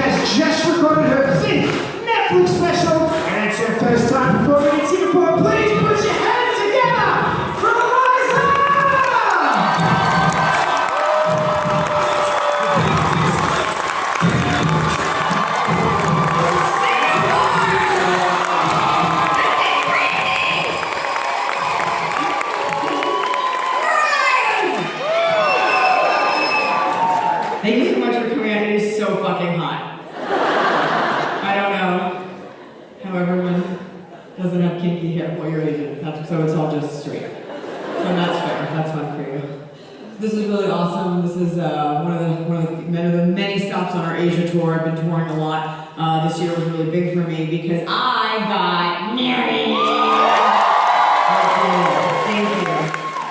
has just recorded her fifth Netflix special, and it's her first time performing in Singapore. Please put your hands together for Iliza! Thank you so much for coming out. It is so fucking hot. I don't know how everyone doesn't have kinky hair. Well, you're Asian, so it's all just straight. So that's fair. That's fun for you. This is really awesome. This is one of the many stops on our Asia tour. I've been touring a lot. This year was really big for me because I got married. Thank you.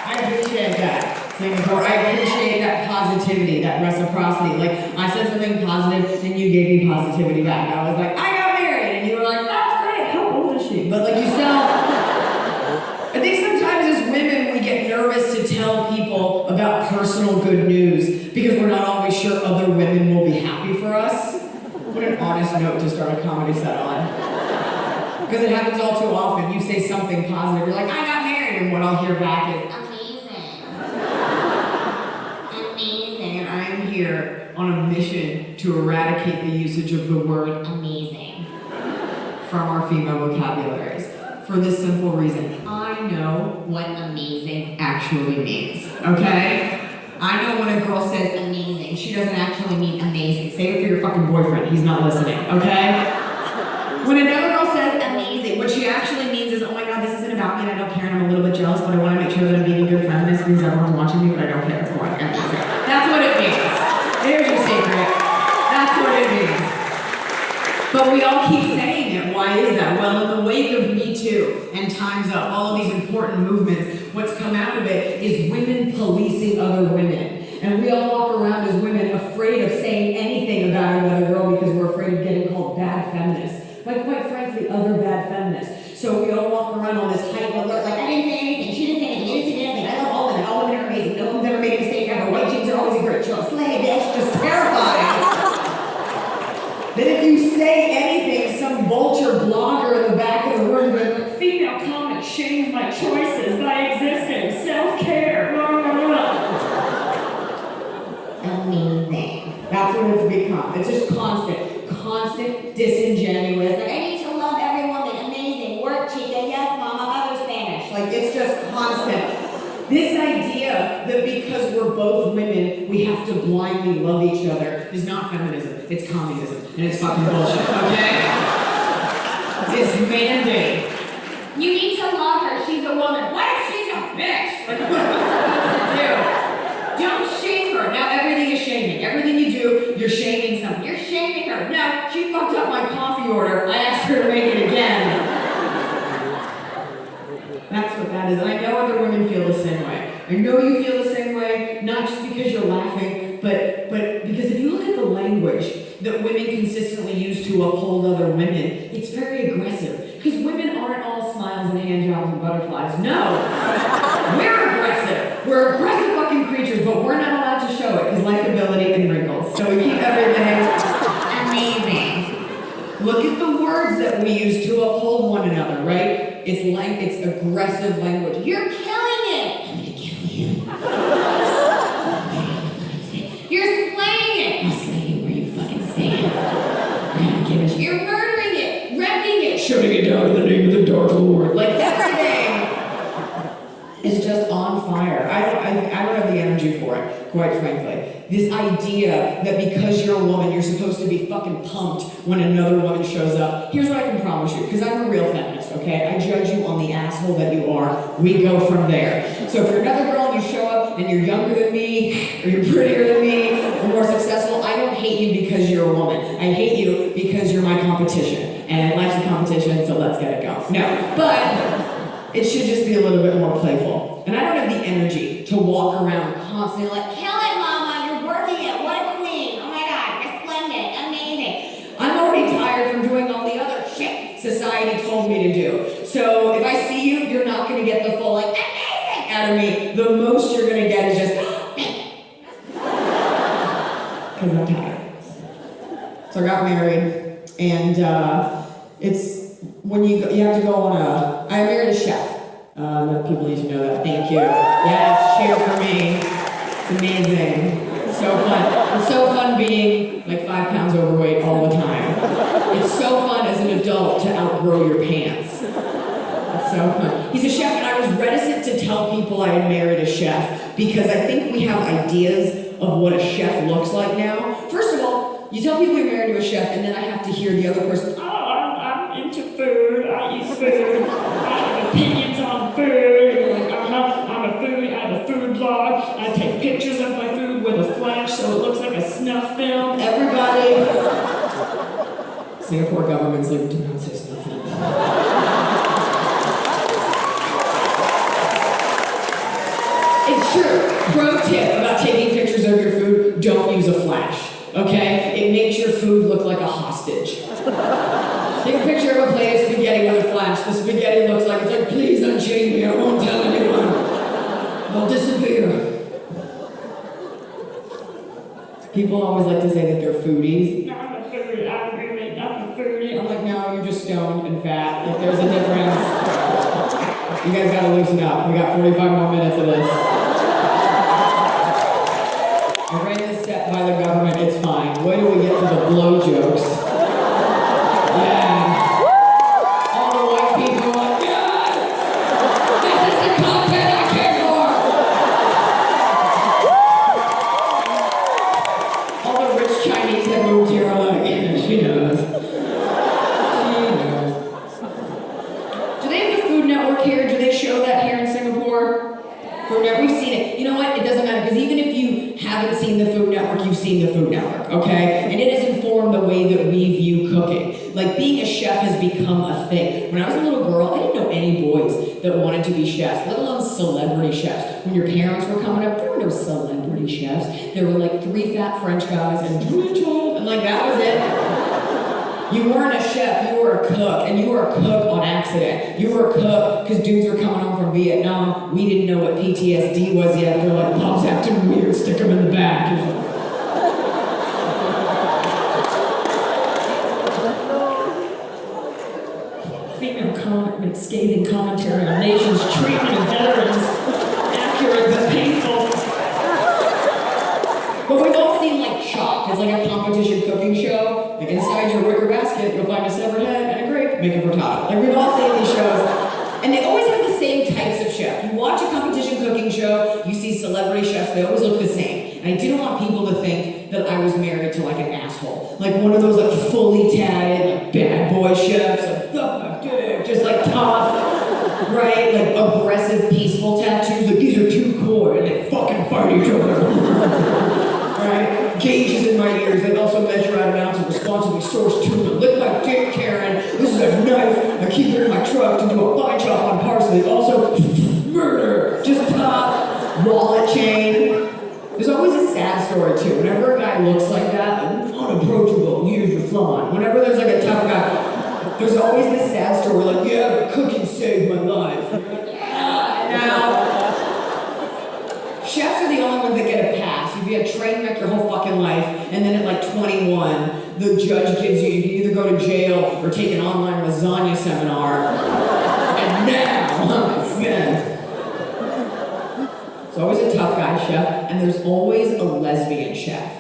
I appreciate that. Singapore. I appreciate that positivity, that reciprocity. Like, I said something positive, and you gave me positivity back. I was like, I got married, and you were like, that's great. How old is she? But like, you sound. I think sometimes as women, we get nervous to tell people about personal good news because we're not always sure other women will be happy for us. What an honest note to start a comedy set on. Because it happens all too often. You say something positive, you're like, I got married, and what I'll hear back is, here on a mission to eradicate the usage of the word amazing from our female vocabularies. For this simple reason, I know what amazing actually means, okay? I know when a girl says amazing, she doesn't actually mean amazing. Say it for your fucking boyfriend, he's not listening, okay? When another girl says amazing, what she actually means is, oh my god, this isn't about me and I don't care and I'm a little bit jealous, but I want to make sure that I'm being a good feminist because everyone's watching me, but I don't care. It's more like amazing. That's what it means. There's your secret. That's what it means. But we all keep saying it. Why is that? Well, in the wake of Me Too and Time's Up, all of these important movements, what's come out of it is women policing other women. And we all walk around as women afraid of saying anything about another girl because we're afraid of getting called bad feminists. Like, quite frankly, other bad feminists. So we all walk around on this hype alert, like, I didn't say anything, she didn't say anything, you didn't say anything, I love all women are amazing, no one's ever made a mistake ever, white jeans are always a great choice, slay, bitch, just terrifying. Then if you say anything, some vulture blogger in the back of the room goes, like, female comment shames my choices by existing, self-care, blah, blah, blah. Amazing. That's what it's become. It's just constant, disingenuous. Like, I need to love every woman. Amazing. Work, chica. Yes, mama. Other Spanish. Like, it's just constant. This idea that because we're both women, we have to blindly love each other is not feminism. It's communism. And it's fucking bullshit, okay? It's mandate. You need to love her. She's a woman. What if she's a bitch? Like, what are we supposed to do? Don't shame her. Now everything is shaming. Everything you do, you're shaming something. You're shaming her. No, she fucked up my coffee order. I asked her to make it again. That's what that is. And I know other women feel the same way. I know you feel the same way, not just because you're laughing, but because if you look at the language that women consistently use to uphold other women, it's very aggressive. Because women aren't all smiles and hand jobs and butterflies. No! We're aggressive. We're aggressive fucking creatures, but we're not allowed to show it because likability and wrinkles. So we keep everything amazing. Look at the words that we use to uphold one another, right? It's aggressive language. You're killing it! I'm gonna kill you. You're slaying it! I'll slay you where you fucking stand. You're murdering it, wrecking it, shutting it down in the name of the Dark Lord. Like, everything is just on fire. I don't have the energy for it, quite frankly. This idea that because you're a woman, you're supposed to be fucking pumped when another woman shows up. Here's what I can promise you, because I'm a real feminist, okay? I judge you on the asshole that you are. We go from there. So if you're another girl and you show up and you're younger than me, or you're prettier than me, or more successful, I don't hate you because you're a woman. I hate you because you're my competition. And life's a competition, so let's get it going. No, but it should just be a little bit more playful. And I don't have the energy to walk around constantly like, kill it, mama, you're working it, what a queen, oh my god, you're splendid, amazing. I'm already tired from doing all the other shit society told me to do. So if I see you, you're not gonna get the full like, amazing out of me. The most you're gonna get is just, because I'm tired. So I got married, and it's when you have to go on a. I married a chef. People need to know that. Thank you. Yes, cheer for me. It's amazing. It's so fun. It's so fun being like 5 pounds overweight all the time. It's so fun as an adult to outgrow your pants. It's so fun. He's a chef, and I was reticent to tell people I had married a chef because I think we have ideas of what a chef looks like now. First of all, you tell people you're married to a chef, and then I have to hear the other person, oh, I'm into food, I eat food, I have opinions on food. You're like, I have a food blog, I take pictures of my food with a flash so it looks like a snuff film. Everybody. Singapore government's like, do not say snuff film. It's true. Pro tip about taking pictures of your food, don't use a flash. Okay? It makes your food look like a hostage. Take a picture of a plate of spaghetti with a flash. The spaghetti looks like it's like, please unchain me, I won't tell anyone. I'll disappear. People always like to say that they're foodies. No, I'm a foodie, I'm a foodie. I'm like, no, you're just stoned and fat. Like, there's a difference. You guys gotta loosen up. We got 45 more minutes of this. I ran this set by the government, it's fine. Wait till we get to the blow jokes. Yeah. All the white people are like, yes! This is the content I came for! All the rich Chinese that moved here are like, yeah, she knows. She knows. Do they have the Food Network here? Do they show that here in Singapore? We've seen it. You know what? It doesn't matter, because even if you haven't seen the Food Network, you've seen the Food Network, okay? And it has informed the way that we view cooking. Like, being a chef has become a thing. When I was a little girl, I didn't know any boys that wanted to be chefs, let alone celebrity chefs. When your parents were coming up, there were no celebrity chefs. There were like 3 fat French guys and Julia Child, and like, that was it. You weren't a chef, you were a cook, and you were a cook on accident. You were a cook because dudes were coming home from Vietnam. We didn't know what PTSD was yet. They're like, Bob's acting weird, stick him in the back. Female comic makes scathing commentary on nation's treatment of veterans. Accurate but painful. But we've all seen like Chopped. It's like a competition cooking show. Like, inside your wicker basket, you'll find a severed head and a grape. Make a frittata. Like, we've all seen these shows. And they always have the same types of chefs. You watch a competition cooking show, you see celebrity chefs, they always look the same. And I didn't want people to think that I was married to like an asshole. Like one of those like fully tatted, like bad boy chefs, like fuck my dick, just like tough, right? Like aggressive, peaceful tattoos. Like, these are too core and they fucking fight each other. Right? Gauges in my ears, they also measure out amounts of responsibly sourced tuna. Lick my dick, Karen. This is a knife. I keep it in my truck to do a fine chop on parsley. Also, murder. Just top. Wallet chain. There's always a sad story too. Whenever a guy looks like that, unapproachable, use your flawn. Whenever there's like a tough guy, there's always this sad story like, yeah, but cooking saved my life. And you're like, yeah, now. Chefs are the only ones that get a pass. You'd be a train wreck your whole fucking life, and then at like 21, the judge gives you can either go to jail or take an online lasagna seminar. And now, yeah. There's always a tough guy chef, and there's always a lesbian chef.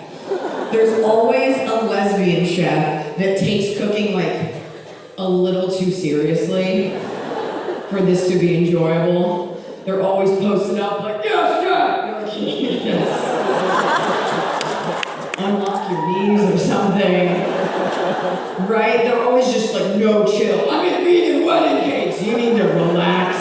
There's always a lesbian chef that takes cooking like a little too seriously for this to be enjoyable. They're always posting up like, yes, chef! Yes. Unlock your knees or something. Right? They're always just like, no, chill. I'm in vegan wedding cakes. You need to relax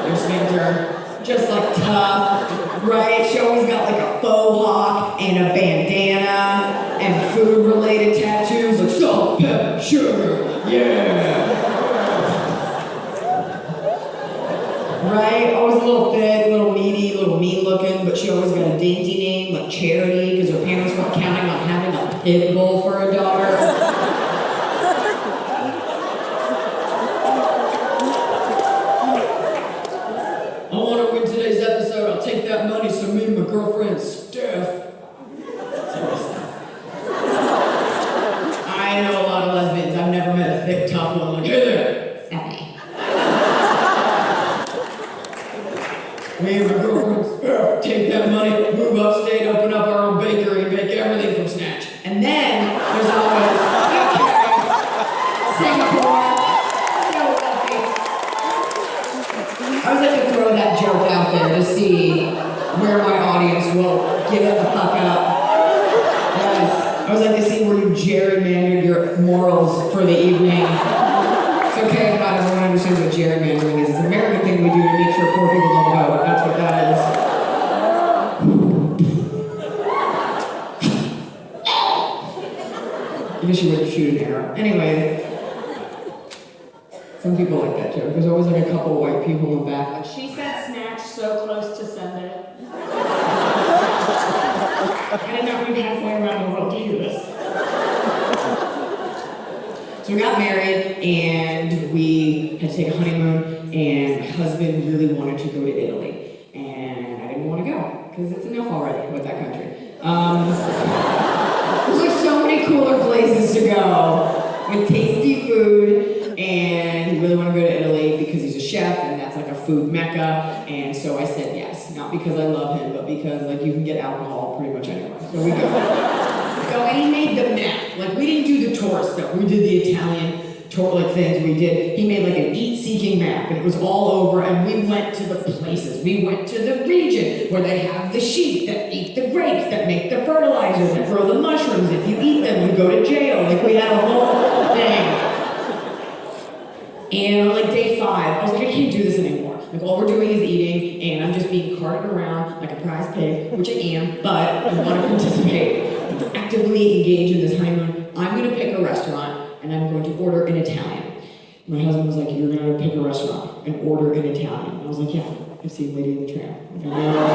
your sphincter. Just like tough, right? She always got like a faux hawk and a bandana and food-related tattoos like salt, pepper, sugar, yeah. Right? Always a little thick, a little meaty, a little mean-looking, but she always got a dainty name like Charity because her parents weren't counting on having a pit bull for a daughter. Take that money so me and my girlfriend Steph. your morals for the evening. It's okay if not everyone understands what gerrymandering is. It's an American thing we do to make sure poor people don't vote. That's what that is. I guess you wouldn't shoot an arrow. Anyway, some people like that joke. There's always like a couple white people in the back. Like, She said snatch so close to send it. I didn't know we'd halfway around the world to hear this. so we got married and we had to take a honeymoon, and my husband really wanted to go to Italy. And I didn't want to go, because it's enough already with that country. There's like so many cooler places to go with tasty food, and he really wanted to go to Italy because he's a chef and that's like a food mecca. And so I said yes, not because I love him, but because like you can get alcohol pretty much anywhere. So we go. And he made the map. Like we didn't do the tourist stuff. We did the Italian tour like things. He made like an eat-seeking map, and it was all over. And we went to the places. We went to the region where they have the sheep that eat the grapes, that make the fertilizers, that grow the mushrooms. If you eat them, you go to jail. Like we had a whole thing. And on like day 5, I was like, I can't do this anymore. Like all we're doing is eating, and I'm just being carted around like a prize pig, which I am, but I want to participate, actively engage in this honeymoon. I'm going to pick a restaurant, and I'm going to order in Italian. My husband was like, you're going to pick a restaurant and order in Italian. And I was like, yeah, I've seen Lady in the Tramp. Like, I know.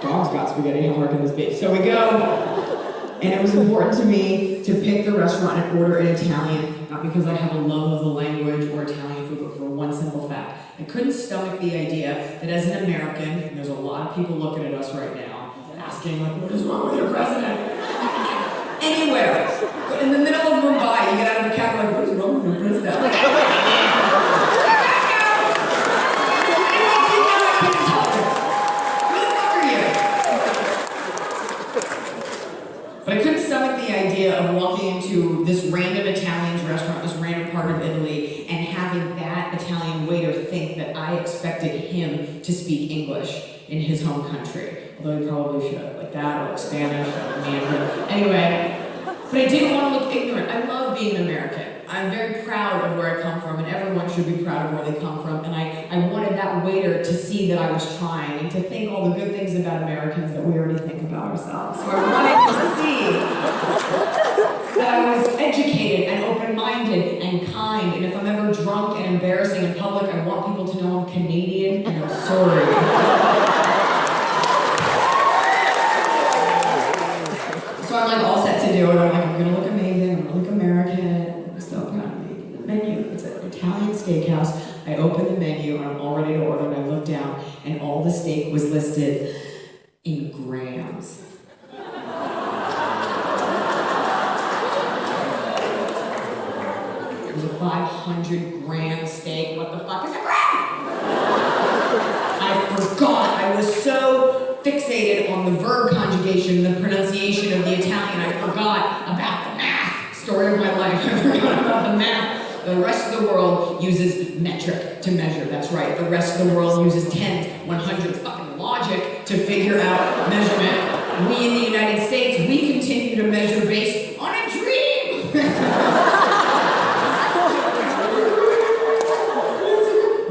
Dog's got spaghetti, how hard can this be? So we go, and it was important to me to pick the restaurant and order in Italian, not because I have a love of the language or Italian food, but for one simple fact. I couldn't stomach the idea that as an American, and there's a lot of people looking at us right now, asking, like, what is wrong with your president? Anywhere. But in the middle of Mumbai, you get out of the cab, like, what is wrong with your president? But I couldn't stomach the idea of walking into this random Italian's restaurant, this random part of Italy, and having that Italian waiter think that I expected him to speak English in his home country. Although he probably should, like that, or like Spanish, or Mandarin. Anyway, but I didn't want to look ignorant. I love being an American. I'm very proud of where I come from, and everyone should be proud of where they come from. And I wanted that waiter to see that I was trying, and to think all the good things about Americans that we already think about ourselves. So I wanted to see that I was educated and open-minded and kind, and if I'm ever drunk and embarrassing in public, I want people to know I'm Canadian and I'm sorry. So I'm like all set to do it. I'm like, I'm gonna look amazing, I'm gonna look American, I'm so proud of me. The menu, it's an Italian steakhouse. I open the menu and I'm all ready to order, and I look down and all the steak was listed in grams. It was a 500-gram steak. What the fuck is a gram? I forgot. I was so fixated on the verb conjugation, the pronunciation of the Italian, I forgot about the math. Story of my life. I forgot about the math. The rest of the world uses metric to measure. That's right. The rest of the world uses tens, 100s, fucking logic to figure out measurement. We in the United States, we continue to measure based on a dream.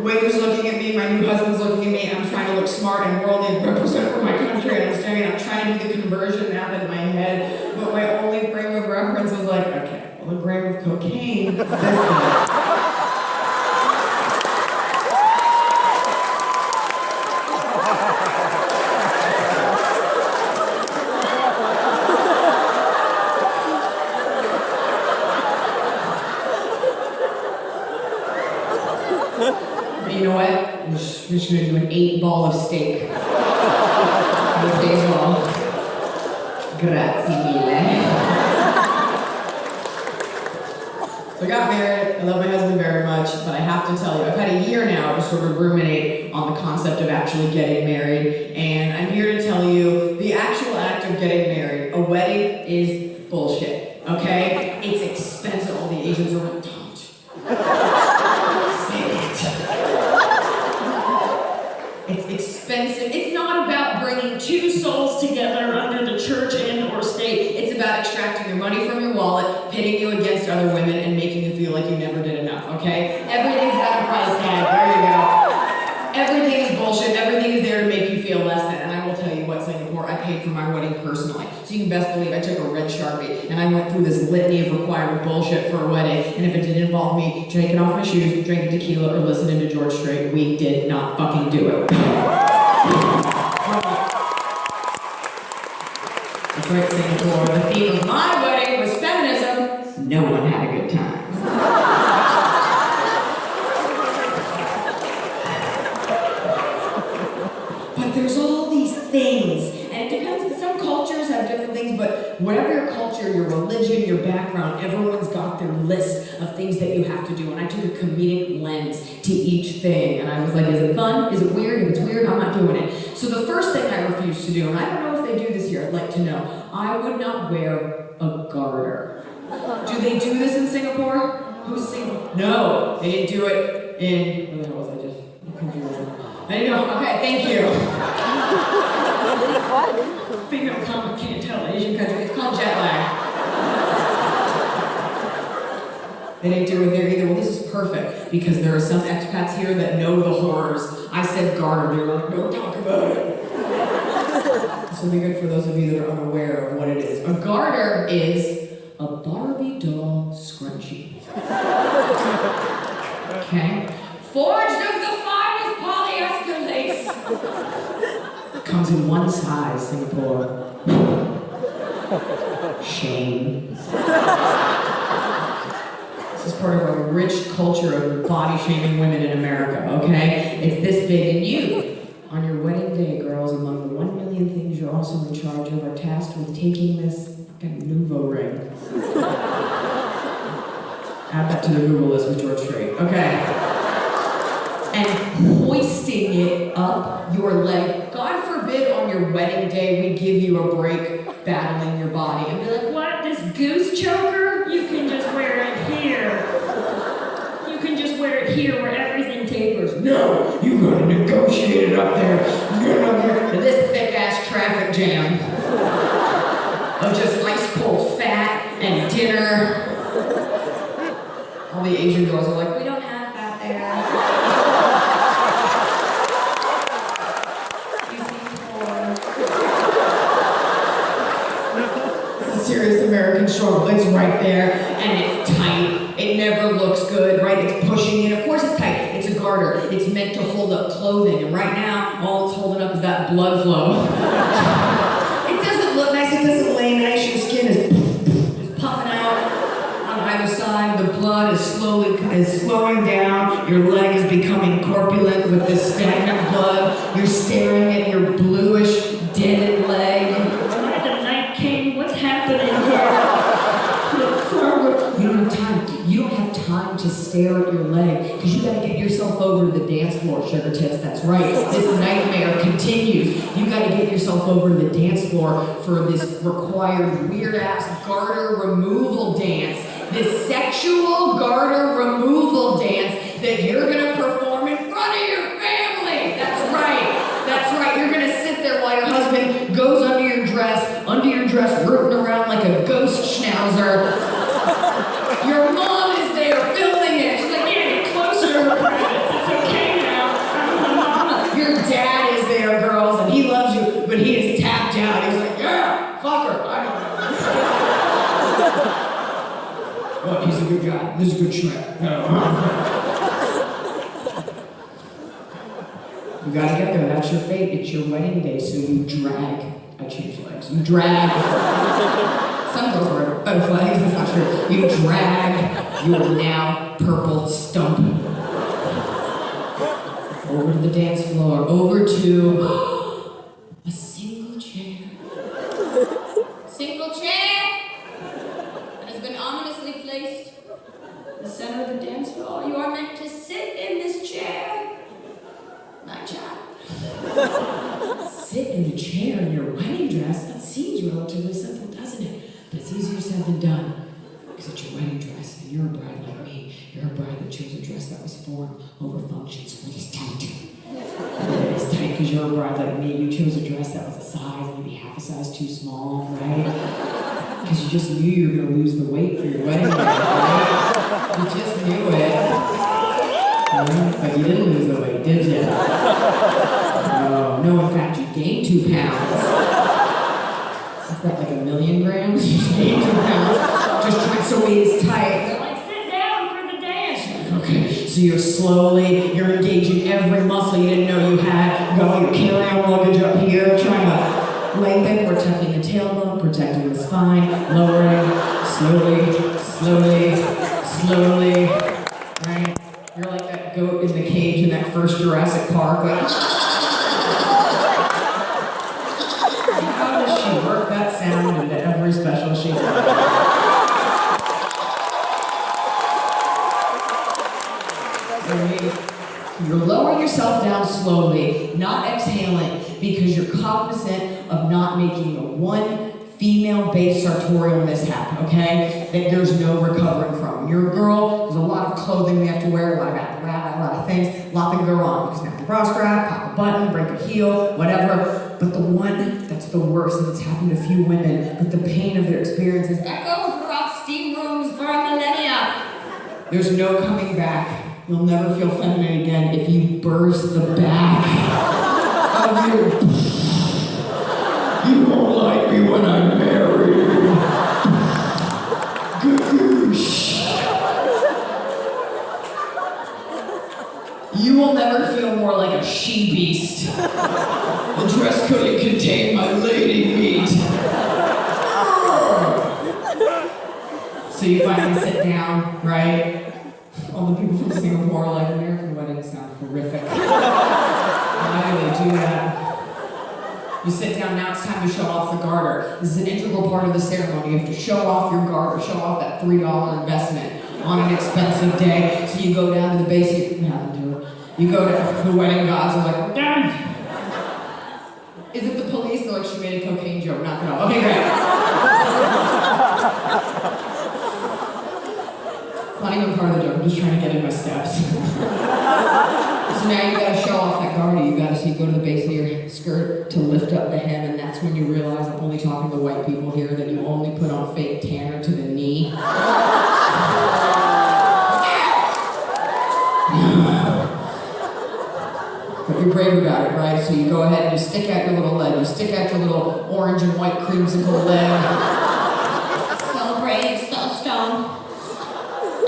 Waiter's looking at me, my new husband's looking at me, I'm trying to look smart and worldly and represent for my country, and I'm staring, I'm trying to do the conversion math in my head, but my only frame of reference was like, okay, well, a gram of cocaine is this thing. But you know what? I'm just gonna do an 8-ball of steak. This day's all. Grazie mille. So I got married. I love my husband very much, but I have to tell you, I've had a year now to sort of ruminate on the concept of actually getting married, and I'm here to tell you the actual act of getting married, a wedding, is bullshit, okay? It's expensive. All the Asians are like, don't. Say it. It's expensive. It's not about bringing two souls together under the church and or state. It's about extracting your money from your wallet against other women and making you feel like you never did enough, okay? Everything's got a price tag, there you go. Everything is bullshit, everything is there to make you feel less than. And I will tell you what, Singapore, I paid for my wedding personally. So you can best believe I took a red Sharpie and I went through this litany of required bullshit for a wedding. And if it didn't involve me taking off my shoes, drinking tequila, or listening to George Strait, we did not fucking do it. That's right, Singapore. The theme of my wedding was feminism. No one had a good time. But there's all these things, and it depends. Some cultures have different things, but whatever your culture, your religion, your background, everyone's got their list of things that you have to do. And I took a comedic lens to each thing, and I was like, is it fun? Is it weird? If it's weird, I'm not doing it. So the first thing I refused to do, and I don't know if they do this here, I'd like to know, I would not wear a garter. Do they do this in Singapore? Who's Singapore? No, they didn't do it in, where was I just confused? I didn't know, okay, thank you. Female comic can't tell, Asian country, it's called jet lag. They didn't do it there either. Well, this is perfect, because there are some expats here that know the horrors. I said garter, they were like, don't talk about it. This will be good for those of you that are unaware of what it is. A garter is a Barbie doll scrunchie. Okay? Forged of the finest polyester lace. Comes in one size, Singapore. Shame. This is part of a rich culture of body shaming women in America, okay? It's this big, and you, on your wedding day, girls, among the 1 million things you're also in charge of, are tasked with taking this Nouveau ring. Add that to the Google list with George Strait. Okay. And hoisting it up your leg. God forbid on your wedding day we give you a break battling your body and be like, What, this goose choker? You can just wear it here. You can just wear it here where everything tapers. no, you gotta negotiate it up there. This thick ass traffic jam of just ice cold fat and dinner. All the Asian girls are like, we don't have that there. It's a serious American struggle. It's right there, and it's tight. It never looks good, right? It's pushing in. Of course it's tight. It's a garter. It's meant to hold up clothing, and right now, all it's holding up is that blood flow. It doesn't look nice. It doesn't lay nice. Your skin is puffing out on either side. The blood is slowing down. Your leg is becoming corpulent with this stagnant blood. You're staring at your bluish, deaded leg. Am I the Night King? What's happening here? You don't have time. You don't have time to stare at your leg because you gotta get yourself over to the dance floor, sugar tits. That's right. This nightmare continues. You gotta get yourself over to the dance floor for this required weird ass garter removal dance. This sexual garter removal dance that you're gonna perform in front of your family. That's right. That's right. You're gonna sit there while your husband goes under your dress, rooting around like a ghost schnauzer. Your mom is there filming it. She's like, yeah, get closer to the credits. It's okay now. I'm the mama. Your dad is there, girls, and he loves you, but he is tapped out. He's like, yeah, fuck her. I don't know. Oh, he's a good guy. This is a good Shrek. You gotta get there. That's your fate. It's your wedding day, so you drag. I changed legs. You drag. Some girls wear butterflies, that's not true. You drag your now purple stump over to the dance floor, over to a single chair. Single chair that has been ominously placed in the center of the dance floor. You are meant to sit in this chair. My child. Sit in the chair in your wedding dress? That seems relatively simple, doesn't it? But it's easier said than done. Because it's your wedding dress, and you're a bride like me. You're a bride that chose a dress that was form over function, so it is tight. It's tight because you're a bride like me. You chose a dress that was a size, maybe half a size too small, right? Because you just knew you were going to lose the weight for your wedding day, right? You just knew it. But you didn't lose the weight, did you? No, in fact, you gained 2 pounds. Is that like 1,000,000 grams? You gained 2 pounds. Just trying so it's tight. Like, sit down for the dance. Okay, so you're engaging every muscle you didn't know you had. Going, you're carrying luggage up here, trying to lengthen, protecting the tailbone, protecting the spine, lowering, slowly, right? You're like that goat in the cage in that first Jurassic Park, like, how does she work that sound into every special she does? You're lowering yourself down slowly, not exhaling, because you're cognizant of not making a one female-based sartorial mishap, okay? That there's no recovering from. You're a girl, there's a lot of clothing we have to wear, a lot of apparatus, a lot of things, a lot that can go wrong. You can snap the bra strap, pop a button, break a heel, whatever. But the one that's the worst, and it's happened to a few women, but the pain of their experience is echoes throughout steam rooms for millennia. There's no coming back. You'll never feel feminine again if you burst the back of your... You won't like me when I'm married. Goosh. You will never feel more like a she-beast. The dress couldn't contain my lady meat. So you finally sit down, right? All the people from Singapore are like, American weddings sound horrific. Why do they do that? You sit down, now it's time to show off the garter. This is an integral part of the ceremony. You have to show off your garter, show off that $3 investment on an expensive day. So you go down to the base, you go to the wedding gods, are like, we're done. Is it the police? They're like, she made a cocaine joke, not no. Okay, great. Not even part of the joke, I'm just trying to get in my steps. So now you gotta show off that garter, so you go to the base of your skirt to lift up the hem, and that's when you realize, I'm only talking to white people here, that you only put on fake tanner to the knee. But you're brave about it, right? So you go ahead and you stick out your little leg, you stick out your little orange and white creamsicle leg. So brave, so strong.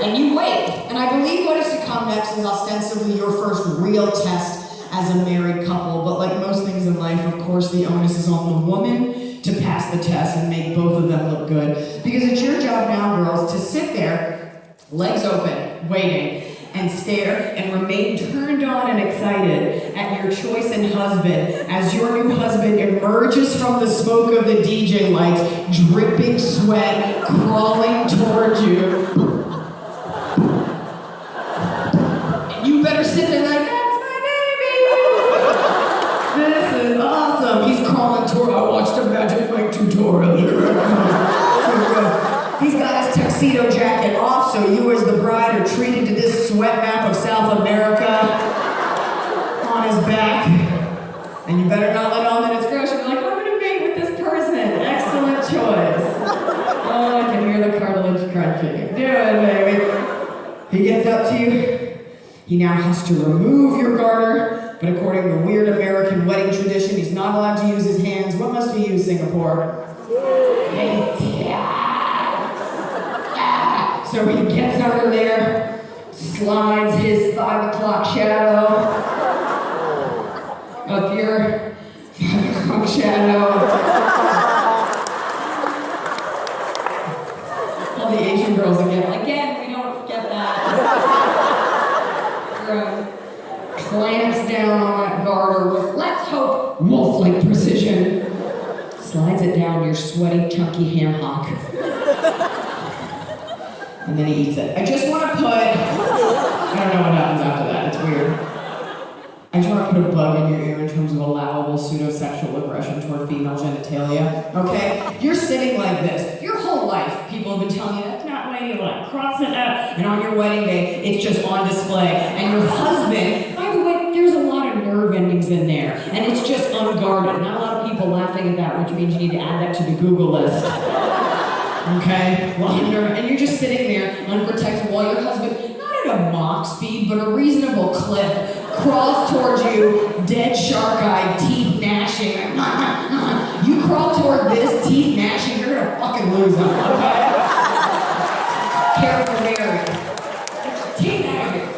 And you wait. And I believe what is to come next is ostensibly your first real test as a married couple. But like most things in life, of course, the onus is on the woman to pass the test and make both of them look good. Because it's your job now, girls, to sit there, legs open, waiting, and stare and remain turned on and excited at your choice in husband as your new husband emerges from the smoke of the DJ lights, dripping sweat, crawling towards you. You better sit there like, that's my baby! This is awesome. He's crawling toward, I watched a Magic Mike tutorial. He's got his tuxedo jacket off, so you as the bride are treated to this sweat map of South America on his back. And you better not let on that it's gross. You're like, I'm gonna mate with this person. Excellent choice. Oh, I can hear the cartilage crunching. Do it, baby. He gets up to you. He now has to remove your garter, but according to weird American wedding tradition, he's not allowed to use his hands. What must he use, Singapore? So he gets over there, slides his 5 o'clock shadow up your 5 o'clock shadow. All the Asian girls again, we don't get that. Clamps down on that garter with, let's hope, wolf-like precision. Slides it down your sweaty, chunky ham hock. And then he eats it. I just want to put, I don't know what happens after that, it's weird. I just want to put a bug in your ear in terms of allowable pseudo-sexual aggression toward female genitalia, okay? You're sitting like this. Your whole life, people have been telling you, that's not why you like, cross it up. And on your wedding day, it's just on display. And your husband, by the way, there's a lot of nerve endings in there. And it's just unguarded. Not a lot of people laughing at that, which means you need to add that to the Google list. Okay? And you're just sitting there unprotected while your husband, not at a Mach speed, but a reasonable clip, crawls towards you, dead shark-eyed, teeth gnashing. You crawl toward this, teeth gnashing, you're gonna fucking lose them, okay? Careful, Mary. Take that out of here.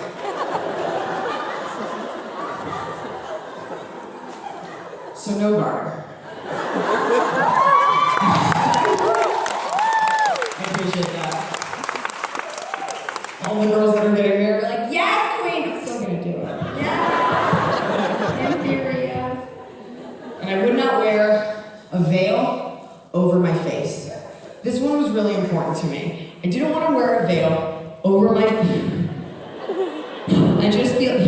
So no garter. I appreciate that. All the girls that are getting married are like, yes, queen! I'm still gonna do it. Yeah. In theory, yes. And I would not wear a veil over my face. This one was really important to me. I didn't want to wear a veil over my face. I just feel...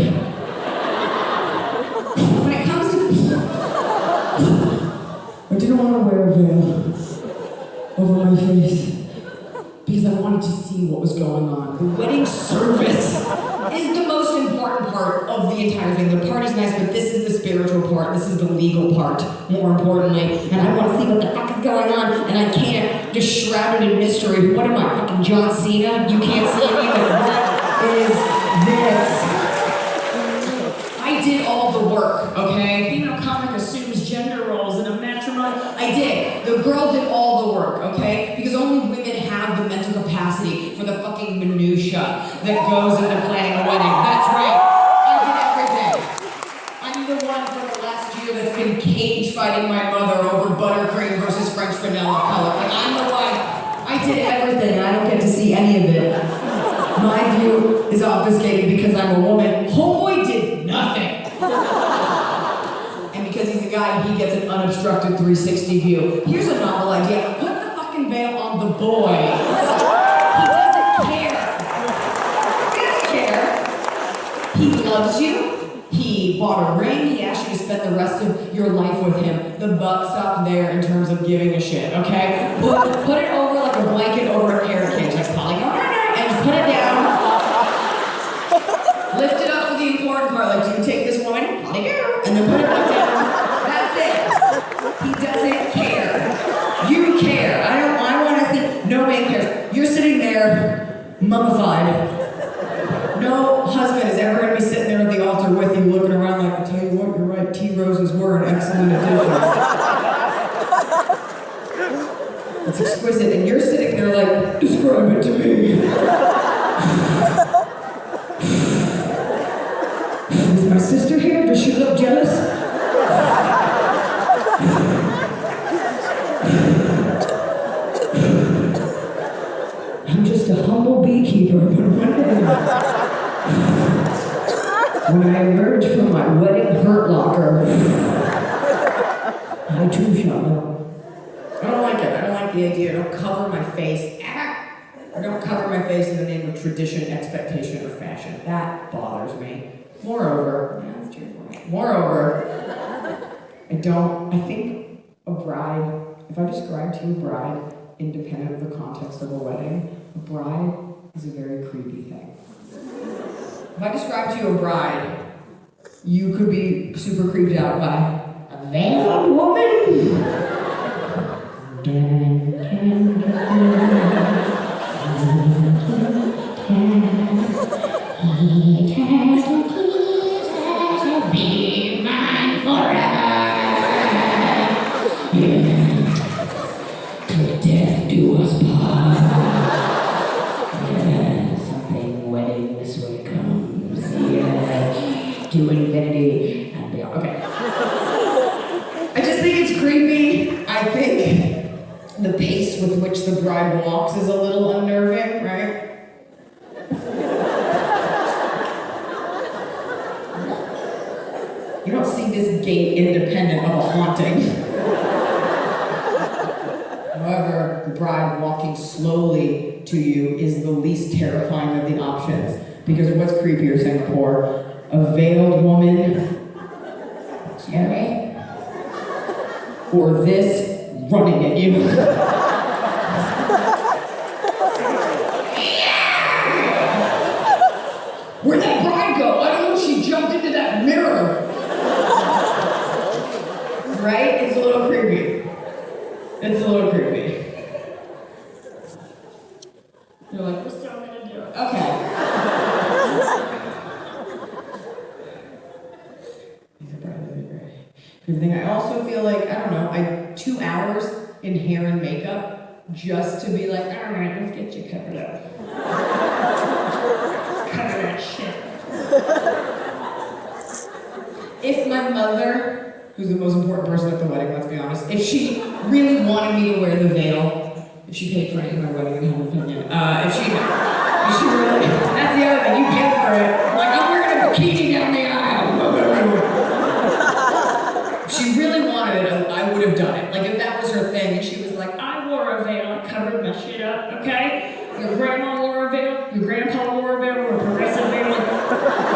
When it comes to... I didn't want to wear a veil over my face because I wanted to see what was going on. The wedding service is the most important part of the entire thing. The party's nice, but this is the spiritual part. This is the legal part, more importantly. And I want to see what the fuck is going on, and I can't. Just shrouded in mystery. What am I, fucking John Cena? You can't see me, but what is this? I did all the work, okay? Female comic assumes gender roles in a matrimony. I did. The girl did all the work, okay? Because only women have the mental capacity for the fucking minutia that goes into planning a wedding. That's right. I did everything. I'm the one for the last year that's been cage fighting my mother over buttercream versus French vanilla color. Like, I'm the one. I did everything, and I don't get to see any of it. My view is obfuscated because I'm a woman. Homeboy did nothing. And because he's a guy, he gets an unobstructed 360 view. Here's a novel idea. Put the fucking veil on the boy. He doesn't care. He doesn't care. He loves you. He bought a ring. He asked you to spend the rest of your life with him. The buck stopped there in terms of giving a shit, okay? Put it over like a blanket over a carrot cage. Like polygon, and just put it down. Lift it up for the important part. Like, do you take this woman? And then put it back down. That's it. He doesn't care. You care. I want to see. No man cares. You're sitting there, mummified. No husband is ever going to be sitting there at the altar with you, looking around like, I tell you what, you're right. Tea roses were an excellent addition. It's exquisite, and you're sitting there like, describe it to me. Is my sister here? Does she look jealous? I'm just a humble beekeeper, but one day, when I emerge from my wedding hurt locker, I too shall know. I don't like it. I don't like the idea. I don't cover my face. I don't cover my face in the name of tradition, expectation, or fashion. That bothers me. Moreover, yeah, that's true for me. Moreover, I think a bride, if I describe to you a bride, independent of the context of a wedding, a bride is a very creepy thing. If I describe to you a bride, you could be super creeped out by a veiled woman. Be mine forever. Till death do us part. Something wedding this way comes. Yes. To infinity and beyond. Okay. I just think it's creepy. I think the pace with which the bride walks is a little unnerving, right? You don't see this gait independent of a haunting. However, the bride walking slowly to you is the least terrifying of the options. Because what's creepier, Singapore? A veiled woman, Jerry, or this running at you? Where'd that bride go? I don't know, she jumped into that mirror. Right? It's a little creepy. It's a little creepy. They're like, we're still gonna do it. Okay. The thing, I also feel like, I don't know, 2 hours in hair and makeup just to be like, all right, let's get you covered up. Cover that shit. If my mother, who's the most important person at the wedding, let's be honest, if she really wanted me to wear the veil, if she paid for any of my wedding and had an opinion, if she really, that's the other thing, you pay for it. Like, I'm wearing a bikini down the aisle. If she really wanted it, I would have done it. Like, if that was her thing, and she was like, I wore a veil and covered my shit up, okay? Your grandma wore a veil, your grandpa wore a veil, we're a progressive veil.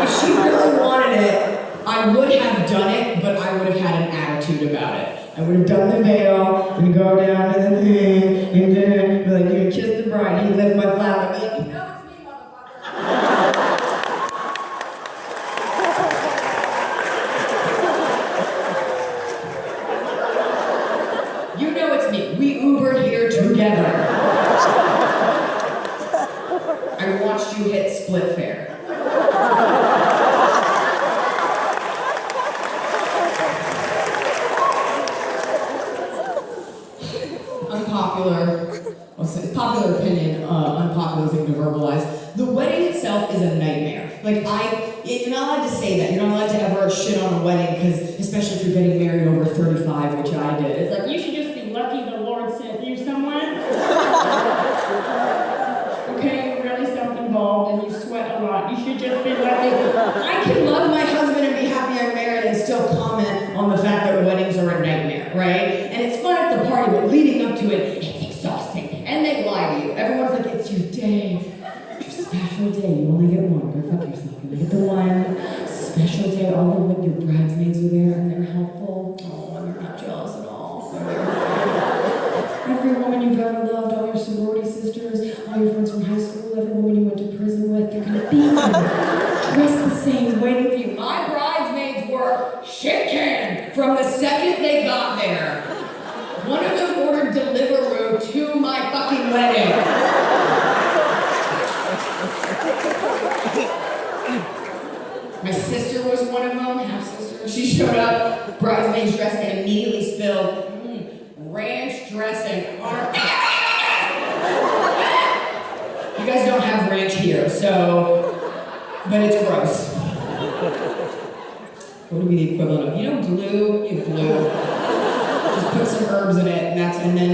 if she really wanted it, I would have done it, but I would have had an attitude about it. I would have done the veil, and go down to the thing, and then be like, you kiss the bride, he'd lift my flower, and be like, you know it's me, motherfucker. You know it's me. We Ubered here together. I watched you hit split fare. Popular opinion, unpopular thing to verbalize. The wedding itself is a nightmare. Like, you're not allowed to say that. You're not allowed to ever shit on a wedding, because, especially if you're getting married over 35, which I did. It's like, You should just be lucky the Lord sent you someone. Okay, you're really self-involved and you sweat a lot. You should just be lucky. I can love my husband and be happy I'm married and still comment on the fact that weddings are a nightmare, right? And it's fun at the party, but leading up to it, it's exhausting. And they lie to you. Everyone's like, it's your day. It's your special day. You only get one. Go fuck yourself. You only get the one special day. All the when your bridesmaids are there and they're helpful. Oh, and they're not jealous at all. Every woman you've ever loved, all your sorority sisters, all your friends from high school, every woman you went to prison with, they're gonna be there, dressed the same, waiting for you. My bridesmaids were shit canned from the second they got there. One of them ordered Deliveroo to my fucking wedding. My sister was one of them, half-sister. She showed up, bridesmaids dressed, and immediately spilled ranch dressing on her. You guys don't have ranch here, so, but it's gross. What would be the equivalent of, you know, glue? You glue. Just put some herbs in it, and then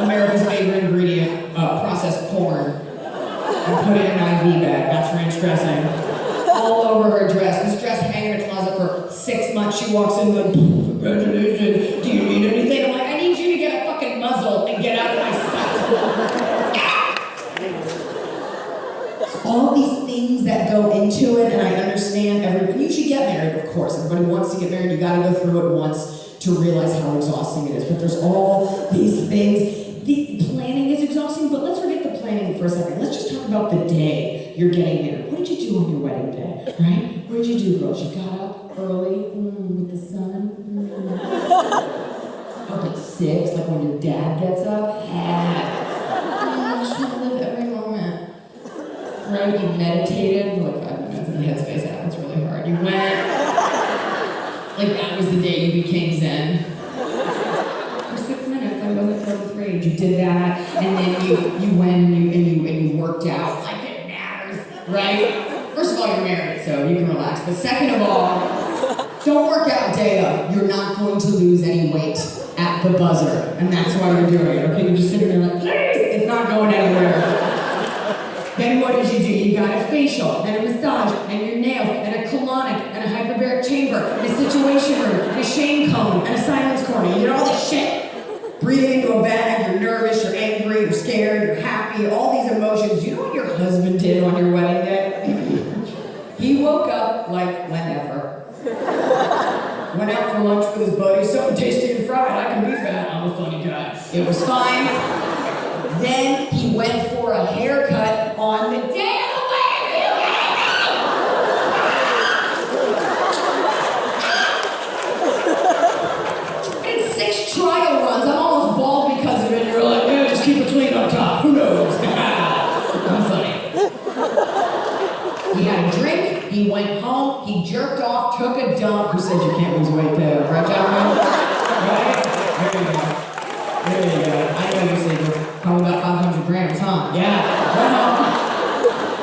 America's favorite ingredient, processed corn, and put it in an IV bag. That's ranch dressing. All over her dress. This dress hanging in a closet for 6 months. She walks in like, congratulations, do you need anything? I'm like, I need you to get a fucking muzzle and get out of my sight. So all these things that go into it, and I understand everyone. You should get married, of course. Everybody wants to get married. You gotta go through it once to realize how exhausting it is. But there's all these things. The planning is exhausting, but let's forget the planning for a second. Let's just talk about the day you're getting married. What did you do on your wedding day, right? What did you do, girls? You got up early with the sun? Up at 6, like when your dad gets up? I just want to live every moment. Right? You meditated for like 5 minutes in the headspace. That was really hard. You went, like that was the day you became Zen. For 6 minutes, I wasn't filled with rage. You did that, and then you went and you worked out. Like it matters, right? First of all, you're married, so you can relax. But second of all, don't work out day of. You're not going to lose any weight at the buzzer, and that's why you're doing it. Okay, you're just sitting there like, please, it's not going anywhere. Then what did you do? You got a facial, and a massage, and your nails, and a colonic, and a hyperbaric chamber, and a situation room, and a shame cone, and a silence corner. You did all this shit. Breathing into a bag, you're nervous, you're angry, you're scared, you're happy, all these emotions. You know what your husband did on your wedding day? He woke up like whenever. Went out for lunch with his buddies, something tasty and fried. I can be fat, I'm a funny guy. It was fine. Then he went for a haircut on the day of the wedding. And 6 trial runs. I'm almost bald because of it. And you're like, yeah, just keep it clean on top. Who knows? He went home, he jerked off, took a dump. Who said you can't lose weight there? Right, gentlemen? Right? There you go. There you go. I know you said you're probably about 500 grams, huh? Yeah.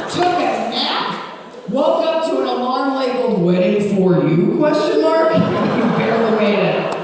Took a nap, woke up to an alarm labeled "Wedding for You?" question mark. You barely made it.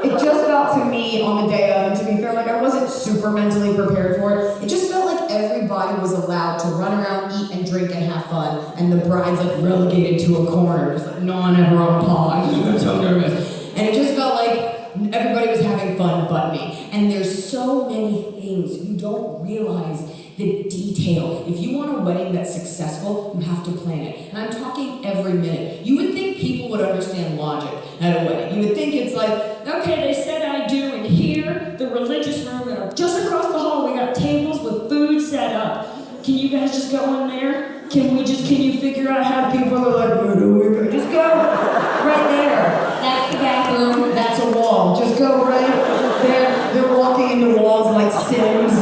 It just felt to me on the day of, and to be fair, like I wasn't super mentally prepared for it. It just felt like everybody was allowed to run around, eat and drink and have fun, and the bride's like relegated to a corner, just like gnawing at her own paw. I was so nervous. And it just felt like everybody was having fun but me. And there's so many things you don't realize the detail. If you want a wedding that's successful, you have to plan it. And I'm talking every minute. You would think people would understand logic at a wedding. You would think it's like, Okay, they said I do, and here, the religious room, and just across the hall, we got tables with food set up. Can you guys just go in there? Can you figure out how people are like, where do we go? Just go right there. That's the bathroom. that's a wall. Just go right there. They're walking into walls like Sims.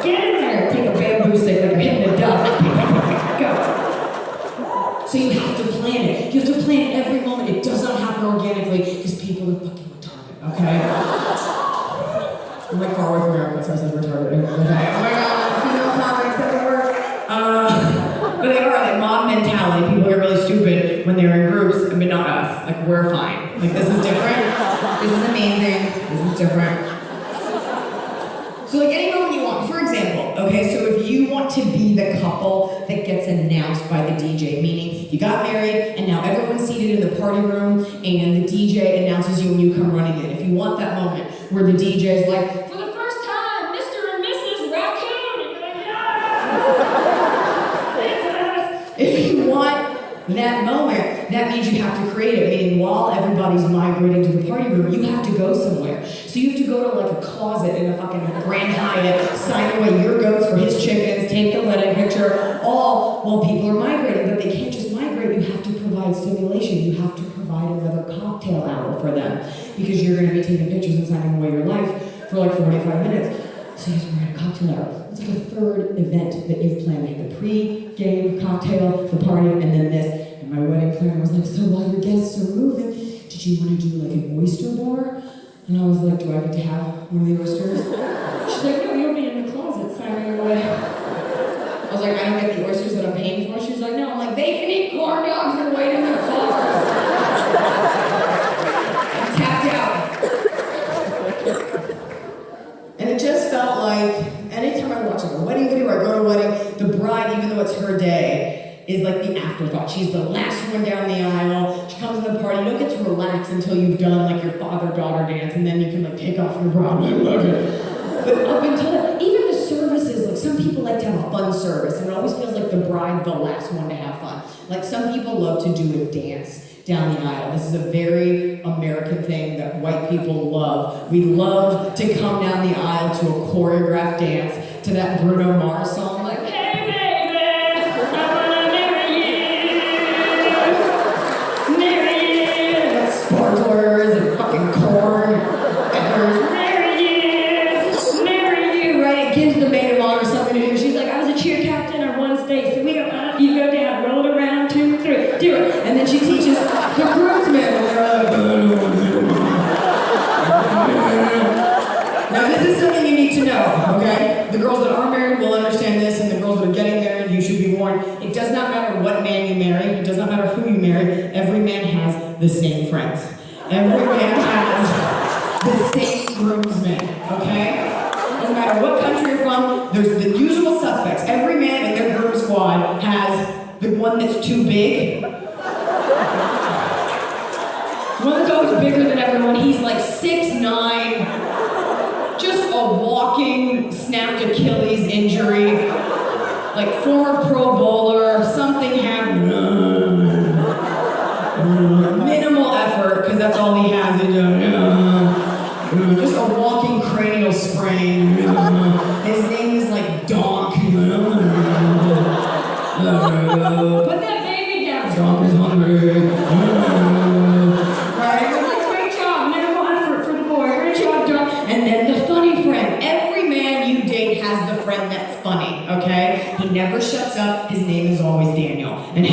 Get in there. Take a bamboo stick like you're hitting a duck. Go. So you have to plan it. You have to plan every moment. It does not happen organically because people are fucking retarded, okay? I'm like far away from America, so I said retarded. Okay. Oh my god, female comics everywhere. But they are like mob mentality. People get really stupid when they're in groups, but not us. Like we're fine. Like this is different. This is amazing. This is different. So like any moment you want. For example, okay, so if you want to be the couple that gets announced by the DJ, meaning you got married and now everyone's seated in the party room and the DJ announces you when you come running in. If you want that moment where the DJ is like, For the first time, Mr. and Mrs. Raccoon. And you're like, it's us. if you want that moment, that means you have to create it, meaning while everybody's migrating to the party room, you have to go somewhere. So you have to go to like a closet in a fucking Grand Hyatt, sign away your goats for his chickens, take the wedding picture, all while people are migrating. But they can't just migrate, you have to provide stimulation. You have to provide another cocktail hour for them because you're going to be taking pictures and signing away your life for like 45 minutes. So you have to provide a cocktail hour. It's like a third event that you've planned. Like the pre-game cocktail, the party, and then this. And my wedding planner was like, so while your guests are moving, did you want to do like an oyster bar? And I was like, do I get to have one of the oysters? She's like, no, you'll be in the closet signing away. I was like, I don't get the oysters that I'm paying for. She's like, no. I'm like, they can eat corn dogs and wait in their cars. I'm tapped out. And it just felt like, anytime I watch like a wedding video or I go to a wedding, the bride, even though it's her day, is like the afterthought. She's the last one down the aisle. She comes to the party. You don't get to relax until you've done like your father-daughter dance, and then you can like take off your bra. But up until that, even the services, like some people like to have a fun service, and it always feels like the bride's the last one to have fun. Like some people love to do a dance down the aisle. This is a very American thing that white people love. We love to come down the aisle to a choreographed dance to that Bruno Mars song, like, Hey, baby, I wanna marry you. Marry you. sparklers and fucking corn. Marry you. Right? It gives the maid of honor something to do. She's like, I was a cheer captain on one stage, so we go up, you go down, roll it around, 2, 3, do it. and then she teaches the groomsmen, and they're like, now this is something you need to know, okay? The girls that are married will understand this, and the girls that are getting married, you should be warned. It does not matter what man you marry, it does not matter who you marry, every man has the same friends. Every man has the same groomsmen, okay? Doesn't matter what country you're from, there's the usual suspects. Every man in their groom squad has the one that's too big. One that's always bigger than everyone. He's like 6'9", just a walking snapped Achilles injury, like former Pro Bowler, something happened. Minimal effort, because that's all he has. Just a walking cranial sprain. His name is like Donk. Put that baby down. Donk is hungry. Right? Great job, minimal effort for the boy. Great job, Doc. And then the funny friend. Every man you date has the friend that's funny, okay? never shuts up. His name is always Daniel. And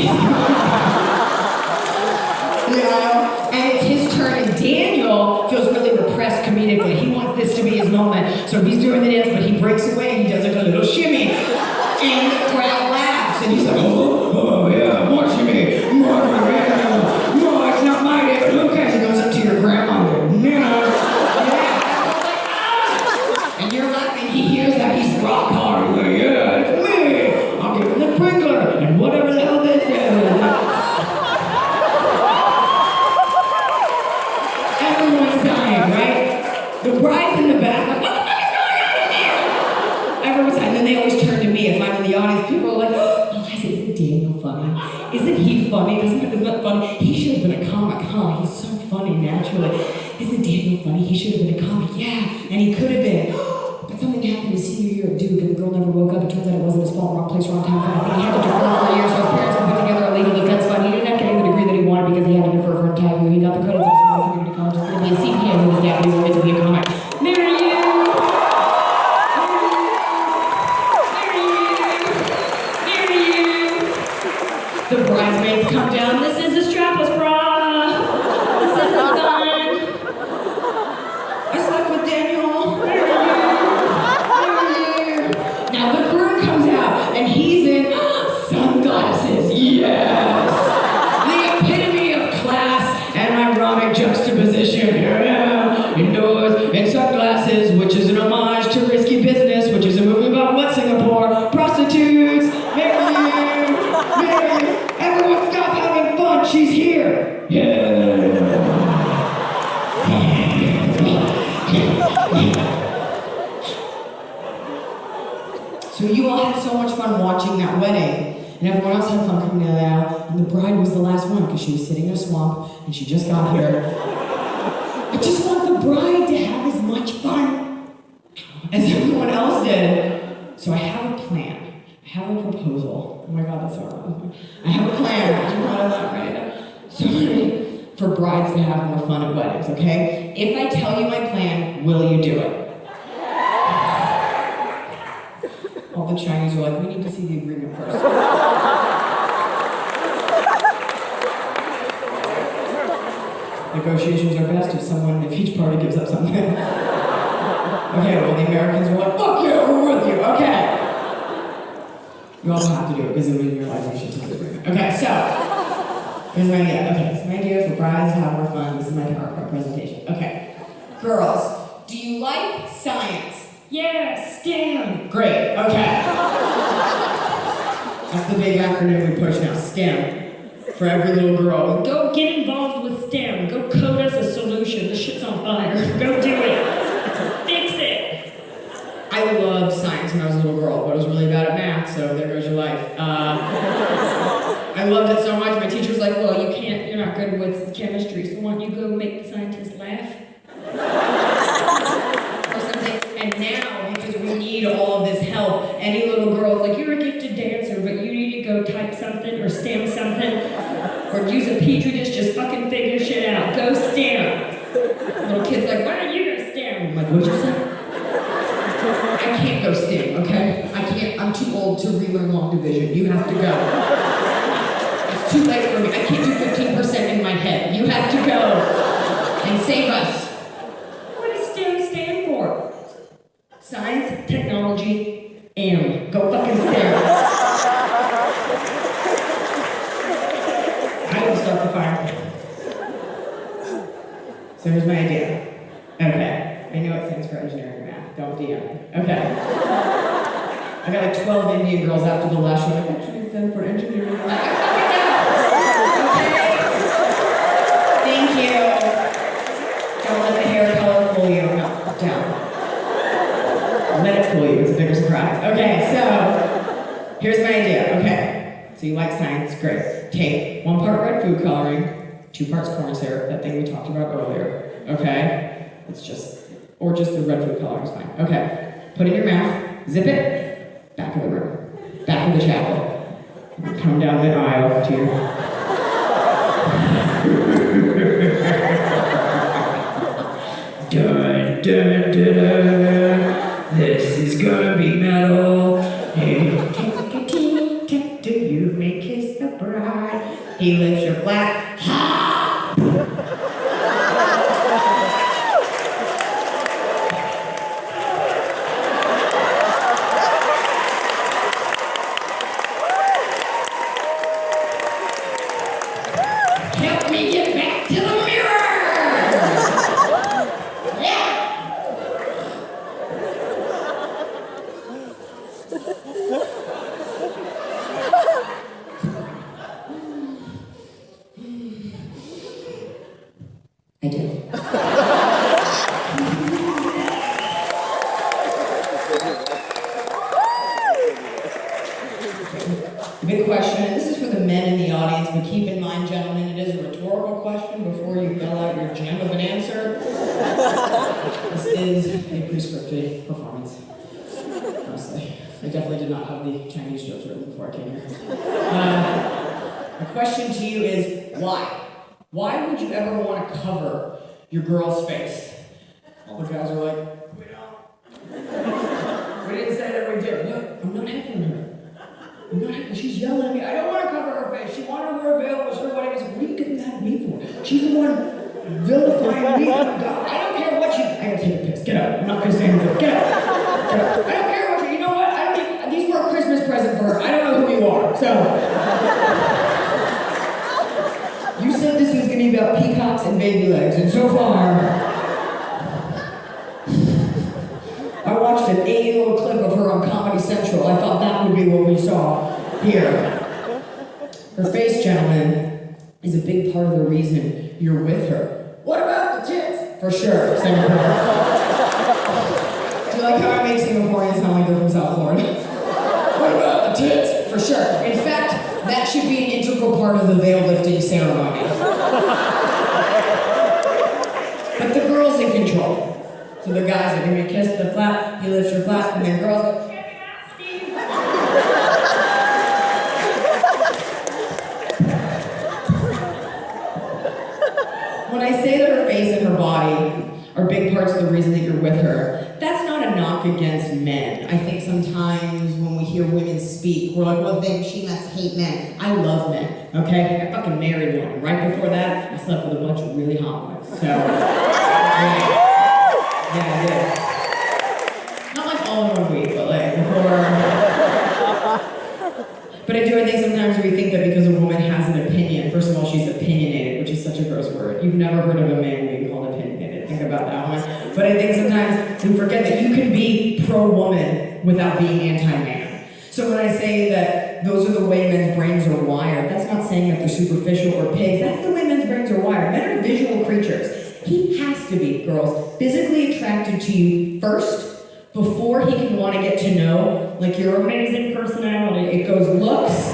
and it's his turn, and Daniel feels really repressed comedically. He wants this to be his moment. So he's doing the dance, but he breaks away, he does like a little shimmy. And the crowd laughs, and he's like, oh yeah, more shimmy, more, yeah, more, it's not my day, but who cares? He goes up to your grandma, yeah. And you're laughing, he hears that, he's rock hard, he's like, yeah, it's me, I'll give him the sprinkler, and whatever the hell this is. Everyone's dying, right? The bride's in the back, like, what the fuck is going on in there? Everyone's dying, and then they always turn to me if I'm in the audience. People are like, oh, Iliza, isn't Daniel funny? Isn't he funny? Isn't that funny? He should have been a comic, huh? He's so funny naturally. Isn't Daniel funny? He should have been a comic, yeah, and he could have been. But something happened his senior year at Duke, and the girl never woke up. It turns out it wasn't his fault, wrong place, wrong time. He had to defer for a year, so his parents had put together a legal defense fund. He didn't have to get the degree that he wanted because he had to defer for a time. He got the credits at some community college. He was going to be a CPA when his dad wanted to be a comic. Marry you! Marry you! The bridesmaids come down. This is a strapless bra. This isn't fun. I slept with Daniel. Now the groom comes out, and he's in sunglasses. Yes! The epitome of class and ironic juxtaposition. Yeah. Indoors in sunglasses, which is an homage to Risky Business, which is a movie about what, Singapore? Prostitutes. Mary, everyone stop having fun. She's here. Yeah. So you all had so much fun watching that wedding, and everyone else had fun coming out, and the bride was the last one because she was sitting in a swamp, and she just got here. I just want the bride to have as much fun as everyone else did. So I have a plan. I have a proposal. Oh my God, that's so wrong. I have a plan. I just want that right now. So for brides to have more fun at weddings, okay? If I tell you my plan, will you do it? All the Chinese are like, we need to see the agreement first. Negotiations are best if each party gives up something. Okay, well the Americans are like, fuck yeah, we're with you, okay. You also have to do it because it was in your life, you should take the agreement. Okay, so, here's my idea. Okay, so my idea for brides to have more fun. This is my PowerPoint presentation. Okay, girls, do you like science? Yeah, STEM. Great, okay. That's the big acronym we push now, STEM. For every little girl. Go get involved with STEM. Go code us a solution. This shit's on fire. Go do it. Fix it. I loved science when I was a little girl, but I was really bad at math, so there goes your life. I loved it so much, my teacher was like, well, you're not good with chemistry, so why don't you go make the scientists laugh? And now, because we need all of this help, any little girl is like, you're a gifted dancer, but you need to go type something or stamp something or use a petri dish, just fucking figure shit out. Go stamp. Little kid's like, why don't you go stamp? I'm like, what'd you say? I can't go stamp, okay? I'm too old to relearn long division. You have to go. It's too late for me. I can't do 15% in my head. You have to go and save us. What does STEM stand for? Science, technology, and go fucking STEM. I will start the fire. So here's my idea. Okay. I know it stands for engineering and math. Don't DM me. Okay. I got like 12 Indian girls after the last show. Like, actually, it stands for engineering and math. Okay. Thank you. Don't let the hair color fool you. No, down. Let it fool you, it's a bigger surprise. Okay, so, here's my idea, okay. So you like science, great. Take 1 part red food coloring, 2 parts corn syrup, that thing we talked about earlier, okay? It's just the red food coloring is fine. Okay, put it in your mouth, zip it, back of the room, back of the chapel. Come down the aisle to your... Dun, dun, dun, dun. This is gonna be metal. Hey, take a tea. he lifts your flat. Help me get back to the mirror! Yeah! I do. The big question, and this is for the men in the audience, but keep in mind, gentlemen, it is a rhetorical question before you yell out your gem of an answer. This is a pre-scripted performance. Honestly, I definitely did not have the Chinese jokes written before I came here. The question to you is, why? Why would you ever want to cover your girl's face? All the guys are like, we don't. We didn't say that we did. Look, I'm not heckling her. I'm not heckling. She's yelling at me. I don't want to cover her face. She wanted to wear a veil. It was her wedding. I said, what are you getting mad at me for? She's the one vilifying me. Oh my God. I don't care what you. I gotta take a piss. Get up. I'm not gonna stand there. Get up. Get up. I don't care what you. You know what? I don't even. These were a Christmas present for her. I don't know who you are. So. You said this was going to be about peacocks and baby legs, and so far, I watched an 8-year-old clip of her on Comedy Central. I thought that would be what we saw here. Her face, gentlemen, is a big part of the reason you're with her. What about the tits? For sure, Singapore. Do you like how I make Singaporeans sound like they're from South Florida? What about the tits? For sure. In fact, that should be an integral part of the veil lifting ceremony. But the girl's in control. So the guys are gonna kiss the flat, he lifts your flat, and then girls go, when I say that her face and her body are big parts of the reason that you're with her, that's not a knock against men. I think sometimes when we hear women speak, we're like, well, then she must hate men. I love men, okay? I fucking married one. Right before that, I slept with a bunch of really hot ones. So, yeah, I did. Not like all in 1 week, but like before. But I think sometimes we think that because a woman has an opinion, first of all, she's opinionated, which is such a gross word. You've never heard of a man being called opinionated. Think about that one. But I think sometimes we forget that you can be pro-woman without being anti-man. So when I say that those are the way men's brains are wired, that's not saying that they're superficial or pigs. That's the way men's brains are wired. Men are visual creatures. He has to be, girls, physically attracted to you first before he can want to get to know, like, your amazing personality. It goes looks,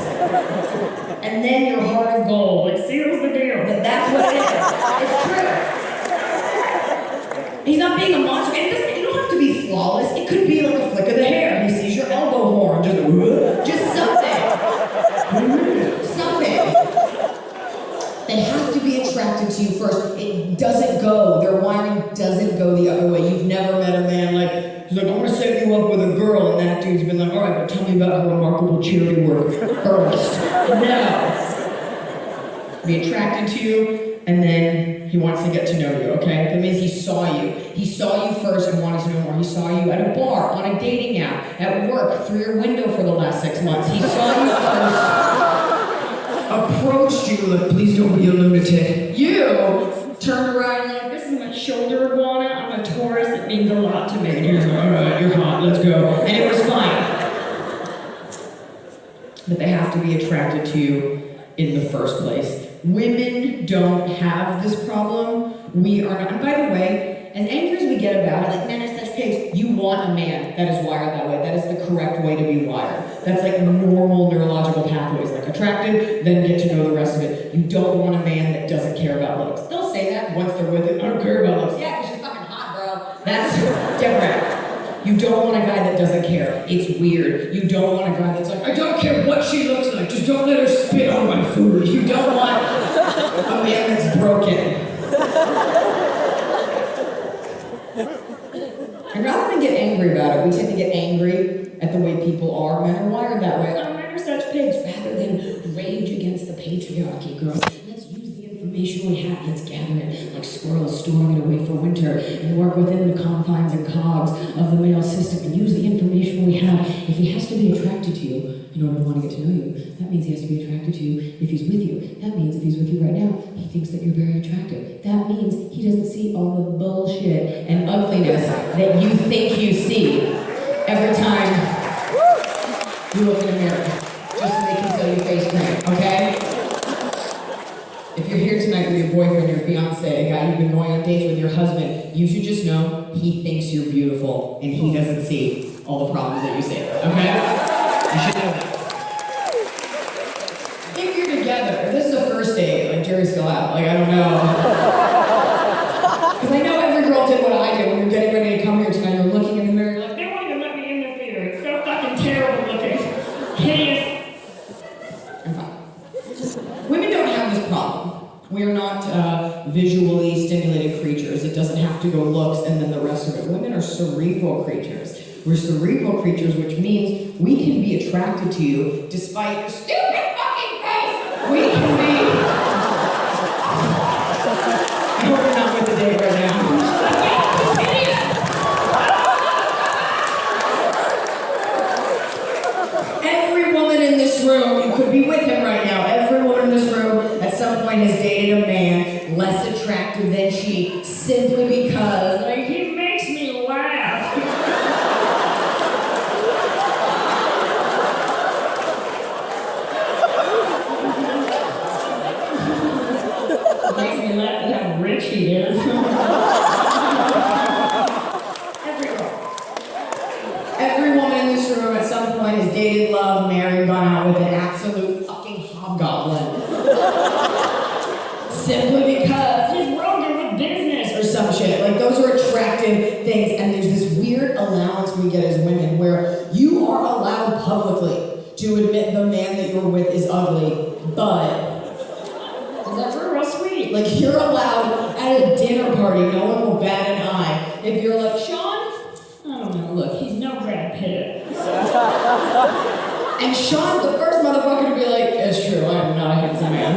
and then your heart of gold. Like, seals the deal. That's what it is. It's true. He's not being a monster. And you don't have to be flawless. It could be like a flick of the hair. He sees your elbow horn. Just something. Something. They have to be attracted to you first. It doesn't go. Their wiring doesn't go the other way. You've never met a man like, he's like, I'm gonna set you up with a girl, and that dude's been like, all right, but tell me about her remarkable charity work first. No. Be attracted to you, and then he wants to get to know you, okay? That means he saw you. He saw you first and wanted to know more. He saw you at a bar, on a dating app, at work, through your window for the last 6 months. He saw you first, approached you like, please don't be a lunatic. You turned around and like, this is my shoulder iguana. I'm a Taurus. It means a lot to me. And you're like, all right, you're hot. Let's go. And it was fine. But they have to be attracted to you in the first place. Women don't have this problem. We are not. And by the way, as angry as we get about it, like, men are such pigs, you want a man that is wired that way. That is the correct way to be wired. That's like normal neurological pathways, like attracted, then get to know the rest of it. You don't want a man that doesn't care about looks. They'll say that once they're with it, I don't care about looks. Yeah, because she's fucking hot, bro. That's different. You don't want a guy that doesn't care. It's weird. You don't want a guy that's like, I don't care what she looks like, just don't let her spit on my food. You don't want a man that's broken. And rather than get angry about it, we tend to get angry at the way people are. Men are wired that way. Oh, men are such pigs rather than rage against the patriarchy, girls. Let's use the information we have. Let's gather it like squirrels storing it away for winter and work within the confines and cogs of the male system and use the information we have. If he has to be attracted to you in order to want to get to know you, that means he has to be attracted to you if he's with you. That means if he's with you right now, he thinks that you're very attractive. That means he doesn't see all the bullshit and ugliness that you think you see every time you look in a mirror, just so they can sell you face cream, okay? If you're here tonight with your boyfriend, your fiance, a guy you've been going on dates with, your husband, you should just know he thinks you're beautiful and he doesn't see all the problems that you see, okay? You should know that. If you're together, if this is a first date, like Jerry's still out, like I don't know. Because I know every girl did what I did when you're getting ready to come here tonight, you're looking in the mirror, you're like, they won't even let me in the theater. It's so fucking terrible looking. Hideous. I'm fine. Women don't have this problem. We are not visually stimulated creatures. It doesn't have to go looks and then the rest of it. Women are cerebral creatures. We're cerebral creatures, which means we can be attracted to you despite your stupid fucking face. We can be. I hope you're not with the date right now. Every woman in this room, you could be with him right now. Every woman in this room at some point has dated a man less attractive than she simply because like he makes me laugh. Makes me laugh at how rich he is. Every woman in this room at some point has dated, loved, married, gone out with an absolute fucking hobgoblin. Simply because he's real good with business or some shit. Like those are attractive things, and there's this weird allowance we get as women where you are allowed publicly to admit the man that you're with is ugly, but that's real sweet. Like you're allowed at a dinner party, no one will bat an eye. If you're like, Sean, I don't know, look, he's no Brad Pitt. And Sean's the first motherfucker to be like, it's true, I am not a handsome man.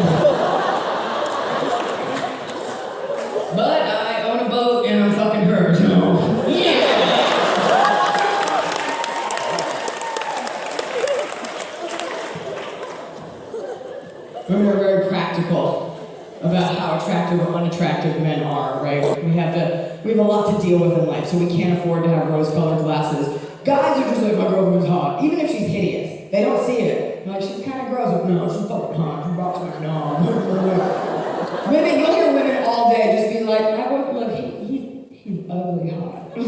But I own a boat and I'm fucking her, so yeah. Women are very practical about how attractive or unattractive men are, right? We have a lot to deal with in life, so we can't afford to have rose-colored glasses. Guys are just like, my girlfriend's hot, even if she's hideous. They don't see it. They're like, she's kind of gross. Like, no, she's fucking hot. She rocks my knob. Women, you'll hear women all day just be like, my boyfriend, look, he's ugly hot. He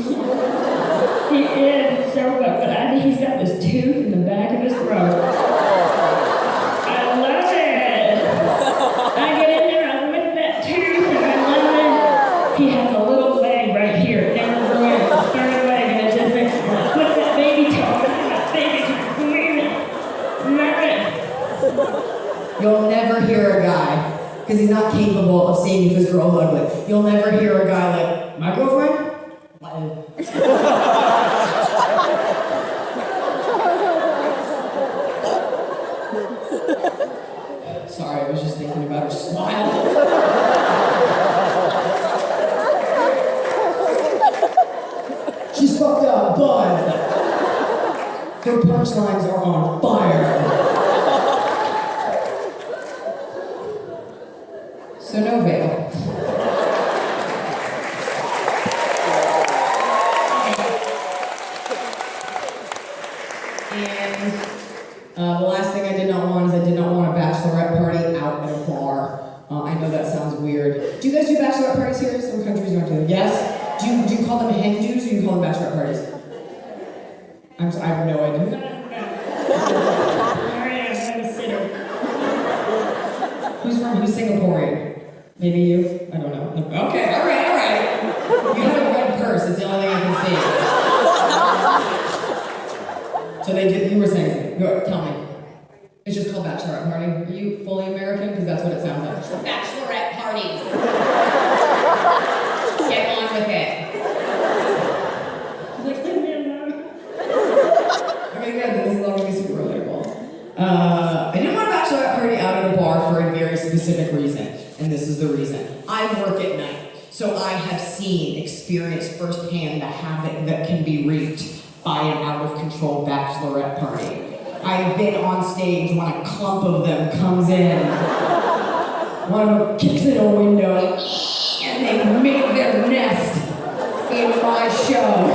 is so good, but I think he's got this tooth in the back of his throat. I love it. I get in there, I lick that tooth, and I love it. He has a little leg right here. It never grew in. The third leg, and it just makes put that baby toe in that baby toe. Love it. You'll never hear a guy, because he's not capable of seeing if his girl's ugly. You'll never hear a guy like, my girlfriend? Sorry, I was just thinking about her smile. She's fucked up, but her punchlines are on fire. So no veil. And the last thing I did not want is I did not want a bachelorette party out at a bar. I know that sounds weird. Do you guys do bachelorette parties here? Some countries don't do it. Yes? Do you call them hen dos or do you call them bachelorette parties? I have no idea. I'm a sitter. Who's Singaporean? Maybe you? I don't know. Okay, alright. You have a red purse, it's the only thing I can see. So they did, you were saying something. Go, tell me. It's just called bachelorette party. Are you fully American? Because that's what it sounds like. Bachelorette parties. Get on with it. Okay, good. This is all going to be super relatable. specific reason, and this is the reason. I work at night, so I have experienced firsthand the havoc that can be wreaked by an out-of-control bachelorette party. I've been on stage when a clump of them comes in. One of them kicks in a window, and they make their nest in my show.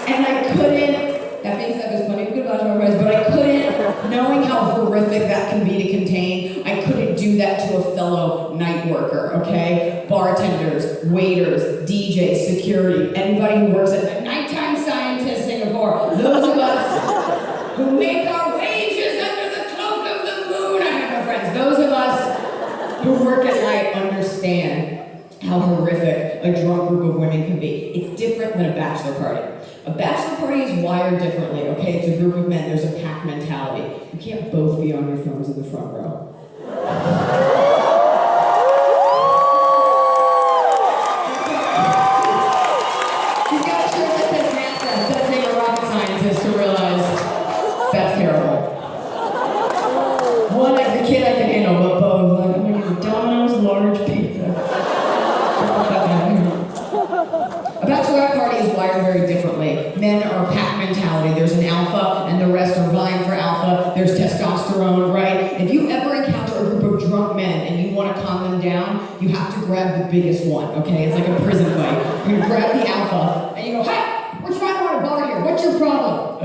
And I couldn't, that being said, there's plenty of good bachelor parties, but I couldn't, knowing how horrific that can be to contain, I couldn't do that to a fellow night worker, okay? Bartenders, waiters, DJs, security, anybody who works at the nighttime scientist Singapore, those of us who make our wages under the cloak of the moon, I have no friends, those of us who work at night understand how horrific a drunk group of women can be. It's different than a bachelor party. A bachelor party is wired differently, okay? It's a group of men, there's a pack mentality. You can't both be on your phones in the front row. You've got a shirt that says NASA. It doesn't take a rocket scientist to realize that's terrible. One, like the kid I can handle, but both, like, I'm gonna get a Domino's large pizza. A bachelorette party is wired very differently. Men are pack mentality. There's an alpha, and the rest are vying for alpha. There's testosterone, right? If you ever encounter a group of drunk men and you want to calm them down, you have to grab the biggest one, okay? It's like a prison fight. You grab the alpha, and you go, hey, we're trying to run a bar here. What's your problem?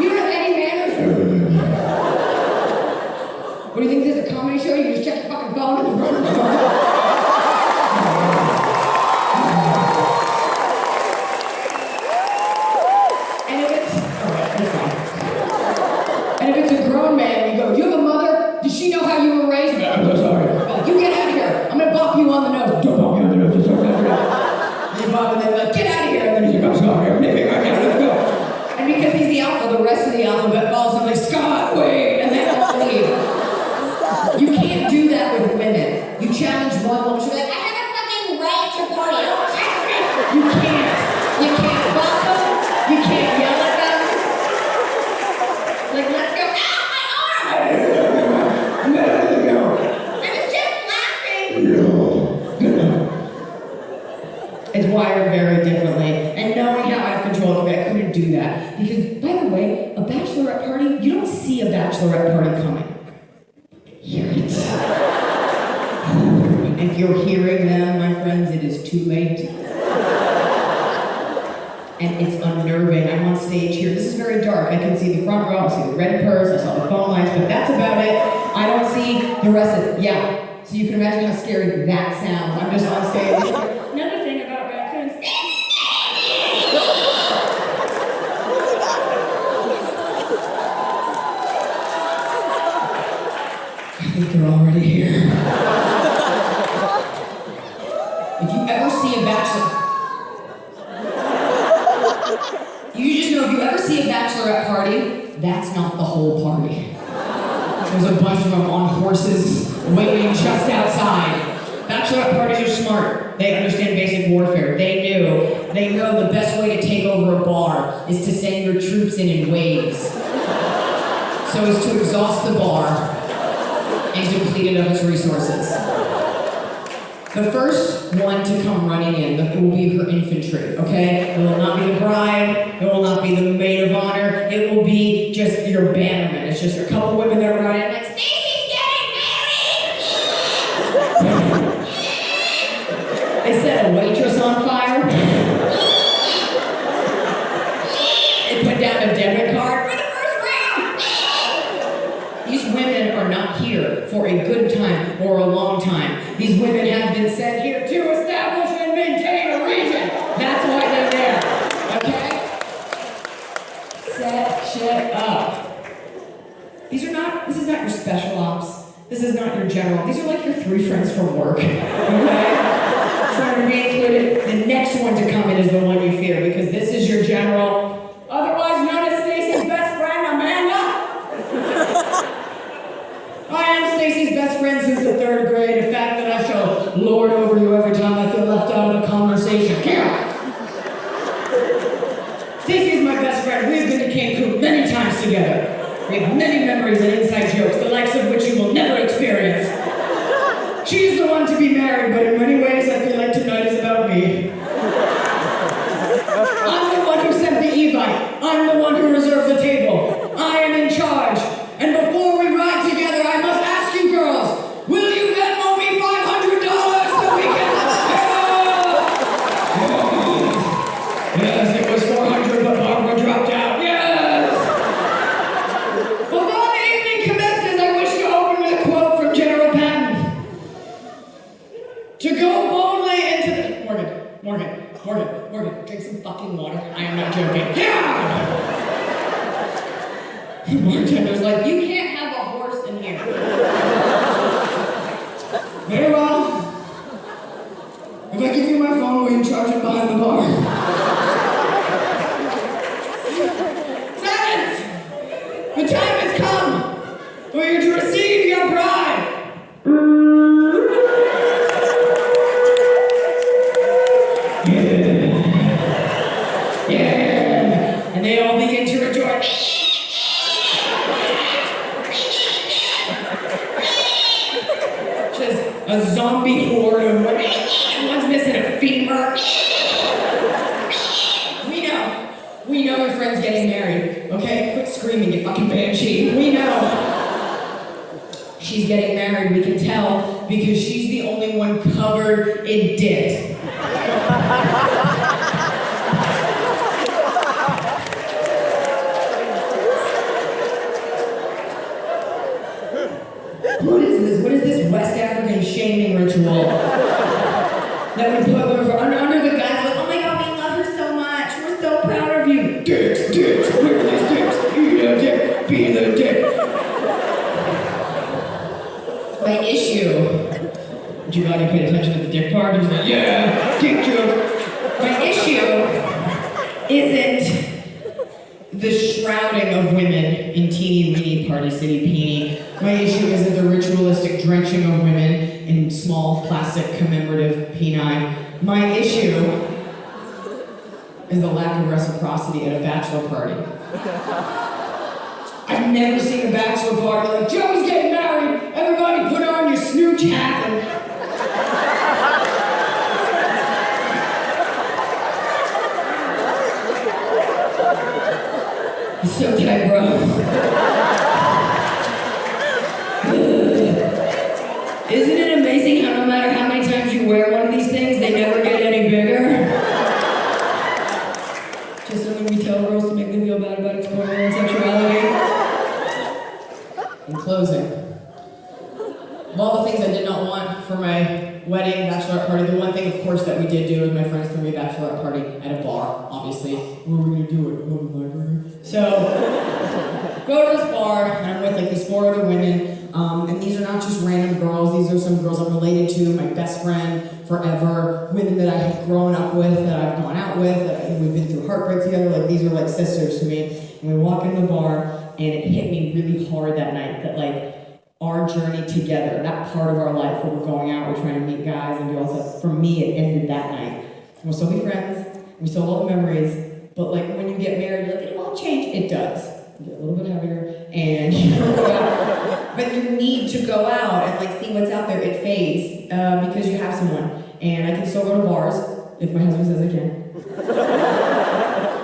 You don't have any manners? What do you think this is, a comedy show? You just check your fucking phone in the front of the bar? And if it's a grown man, you go, you have a mother? Does she know how you were raised? No, I'm so sorry. You get out of here. I'm gonna bop you on the nose. Don't bop me on the nose. It's okay. And you bop and then like, get out of here. And then he's like, I'm sorry. I'm leaving. Okay, let's go. And because he's the alpha, the rest of the alphabet falls and like, Scott, wait. And they all leave. You can't do that with women. You challenge one woman, she'll be like, I have a fucking right to party. Don't touch me. You can't. You can't bop them. You can't yell at them. Like, let's go. Ow, my arm! I was just laughing. It's wired very differently. And knowing how out of control it can be, I couldn't do that. Because, by the way, a bachelorette party, you don't see a bachelorette party coming. Hear it. If you're hearing them, my friends, it is too late. And it's unnerving. I'm on stage here. This is very dark. I can see the front row. I see the red purse. I saw the phone lines, but that's about it. I don't see the rest of it. Yeah. So you can imagine how scary that sounds. I'm just on stage. Another thing about raccoons. I think they're already here. If you ever see a bachelor... You just know if you ever see a bachelorette party, that's not the whole party. There's a bunch of them on horses waiting just outside. Bachelorette parties are smart. They understand basic warfare. They know the best way to take over a bar is to send your troops in waves. So as to exhaust the bar and deplete it of its resources. The first one to come running in, it will be her infantry, okay? It will not be the bride, it will not be the maid of honor, it will be just your bannerman. It's just a couple women that are running in, like, Stacy's getting married! They set a waitress on fire. They put down a debit card for the first round! These women are not here for a good time or a long time. These women have been sent here to establish and maintain a region. That's why they're there, okay? Set shit up. This is not your special ops. This is not your general. These are like your 3 friends from work, okay? Trying to be included. The next one to come in is the one you fear because this is your general, otherwise known as Stacy's best friend, Amanda. I am Stacy's best friend since the 3rd grade, a fact that I shall lord over you every time I feel left out of a conversation. Stacy's my best friend. We've been to Cancun many times together. We have many memories and inside jokes, the likes of which you will never experience. She's the one to be married, but in many ways I feel like tonight is about me. I'm the one who sent the Evite. I'm the one who reserved the table. I am in charge. And before we ride together, I must ask you girls, will you Venmo me $500 so we can have a Yes, it was 400, but Barbara dropped out. Yes! Before the evening commences, I wish to open with a quote from General Patton. To go boldly into the... Morgan, drink some fucking water. I am not joking. Yeah! The bartender's like, you can't have a horse in here. Very well. If I give you my phone, will you charge it behind the bar? Silence! The time has come for you to receive your bride. Yeah. And they all begin to rejoice. Just a zombie horde of women. One's missing a femur. We know your friend's getting married, okay? Quit screaming, you fucking banshee. We know. She's getting married, we can tell, because she's the only one covered in dick. What is this? What is this West African shaming ritual that we put under the guise of, oh my god, we love her so much, we're so proud of you. Dicks, where are these dicks? Eat a dick, be the dick. My issue, did you glad you paid attention to the dick part? He was like, yeah, dick joke. My issue isn't the shrouding of women in teeny weeny Party City Peony. My issue isn't the ritualistic drenching of women in small plastic commemorative peni. My issue is the lack of reciprocity at a bachelor party. I've never seen a bachelor party like, Joey's getting married, everybody put on your snooch hat and... It's so tight, bro. Isn't it amazing how no matter how many times you wear one of these things, they never get any bigger? Just something we tell girls to make them feel bad about exploring their own sexuality. In closing, of all the things I did not want for my wedding, bachelorette party, the one thing, of course, that we did do with my friends threw me a bachelorette party at a bar, obviously. Where are we gonna do it? Oh, the library. So, go to this bar, and I'm with like these 4 other women, and these are not just random girls, these are some girls I'm related to, my best friend forever, women that I have grown up with, that I've gone out with, that we've been through heartbreak together, like these are like sisters to me. And we walk in the bar, and it hit me really hard that night that like, our journey together, that part of our life where we're going out, we're trying to meet guys and do all stuff, for me it ended that night. We'll still be friends, we still have all the memories, but like when you get married, you're like, it won't change. It does. You get a little bit heavier, and you go out. But your need to go out and like see what's out there, it fades because you have someone. And I can still go to bars, if my husband says I can.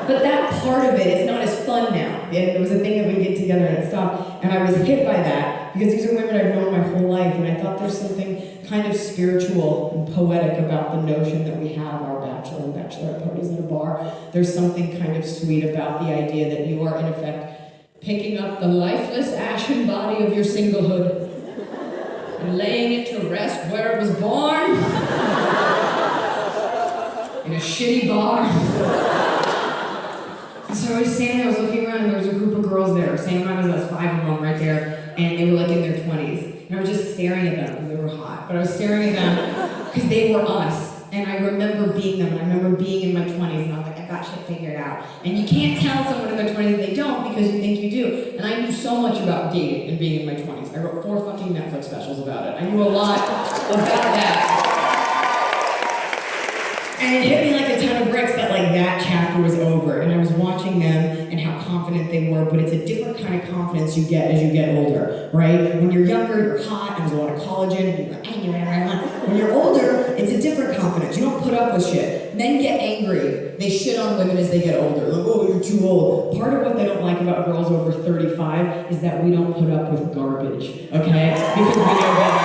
But that part of it is not as fun now. It was a thing that we did together and it stopped. And I was hit by that because these are women I've known my whole life, and I thought there's something kind of spiritual and poetic about the notion that we have our bachelor and bachelorette parties at a bar. There's something kind of sweet about the idea that you are in effect picking up the lifeless ashen body of your singlehood and laying it to rest where it was born, in a shitty bar. So I was standing there, I was looking around, and there was a group of girls there, same amount as us, 5 of them right there, and they were like in their 20s. And I was just staring at them, because they were hot, but I was staring at them because they were us. And I remember being them, and I remember being in my 20s, and I was like, I got shit figured out. And you can't tell someone in their 20s that they don't because you think you do. And I knew so much about dating and being in my 20s. I wrote 4 fucking Netflix specials about it. I knew a lot about that. And it hit me like a ton of bricks that like that chapter was over, and I was watching them and how confident they were, but it's a different kind of confidence confidence you get as you get older, right? When you're younger, you're hot, and there's a lot of collagen, you're angry, when you're older, it's a different confidence. You don't put up with shit. Men get angry. They shit on women as they get older. Like, oh, you're too old. Part of what they don't like about girls over 35 is that we don't put up with garbage, okay? Because we know better.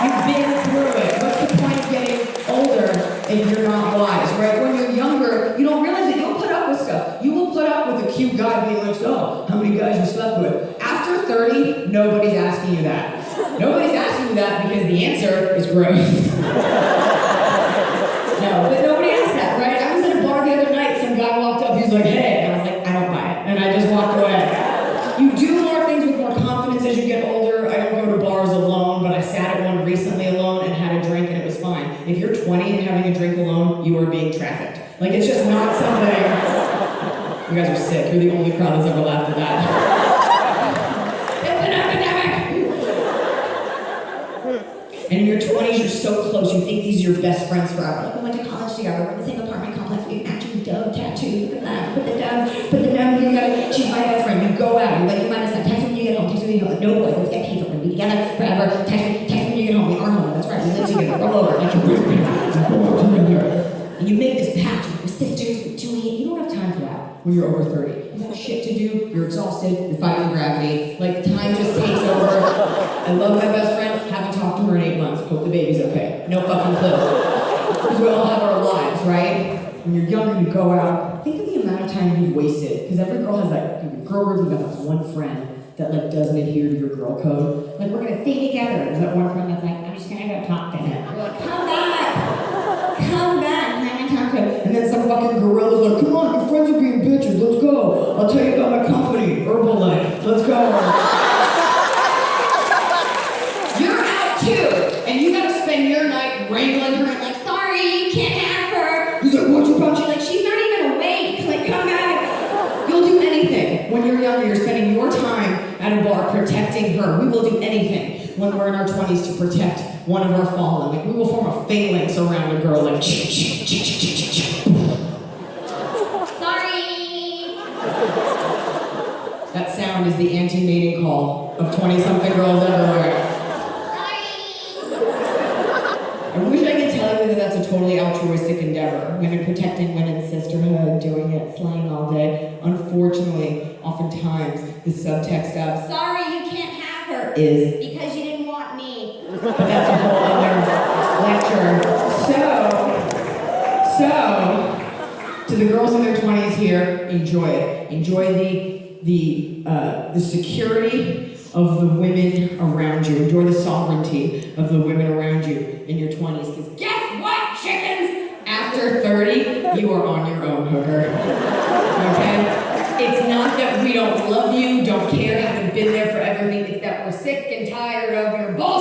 You've been through it. What's the point of getting older if you're not wise, right? When you're younger, you don't realize that you'll put up with stuff. You will put up with a cute guy being like, oh, how many guys you slept with? After 30, nobody's asking you that. Nobody's asking you that because the answer is gross. No, but nobody asked that, right? I was at a bar the other night, some guy walked up, he was like, hey, and I was like, I don't buy it. And I just walked away. You do more things with more confidence as you get older. I don't go to bars alone, but I sat at one recently alone and had a drink and it was fine. If you're 20 and having a drink alone, you are being trafficked. Like, it's just not something... You guys are sick. You're the only crowd that's ever laughed at that. It's an epidemic! And in your 20s, you're so close, you think these are your best friends forever. Like, we went to college together, we're in the same apartment complex, we have matching dove tattoos, look at that, put the dove, you got she's my best friend, you go out, you might miss that, text me when you get home, text me when you get home, no boys, let's get pizza, we're gonna be together forever, text me when you get home, we are home, that's right, we live together, roll over, like you're and you make this pact with your sisters, with Julie, you don't have time for that when you're over 30. You have shit to do, you're exhausted, you're fighting gravity, like time just takes over. I love my best friend, haven't talked to her in 8 months, hope the baby's okay. No fucking clue. Because we all have our lives, right? When you're younger, you go out, think of the amount of time you've wasted. Because every girl has like, your girl group, you got this one friend that like doesn't adhere to your girl code. Like, we're gonna stay together. There's that one friend that's like, I'm just gonna go talk to him. You're like, come back, come back. And then some fucking gorilla's like, come on, your friends are being bitches, let's go. I'll tell you about my company, Herbalife, let's go. You're out too, and you gotta spend your night wrangling her and like, sorry, you can't have her. He's like, what's your problem? She's like, she's not even awake, like, come back. You'll do anything. When you're younger, you're spending your time at a bar protecting her. We will do anything when we're in our 20s to protect one of our fallen. Like, we will form a phalanx around a girl, like, that sound is the anti-mating call of 20-something girls everywhere. I wish I could tell you that that's a totally altruistic endeavor. Women protecting women's sisterhood, doing it, slaying all day. Unfortunately, oftentimes, the subtext of, sorry, you can't have her, is, because you didn't want me. But that's a whole other lecture. So, to the girls in their 20s here, enjoy it. Enjoy the security of the women around you. Enjoy the sovereignty of the women around you in your 20s. Because guess what, chickens? After 30, you are on your own, hooker. Okay? It's not that we don't love you, don't care, haven't been there for everything. It's that we're sick and tired of your bullshit.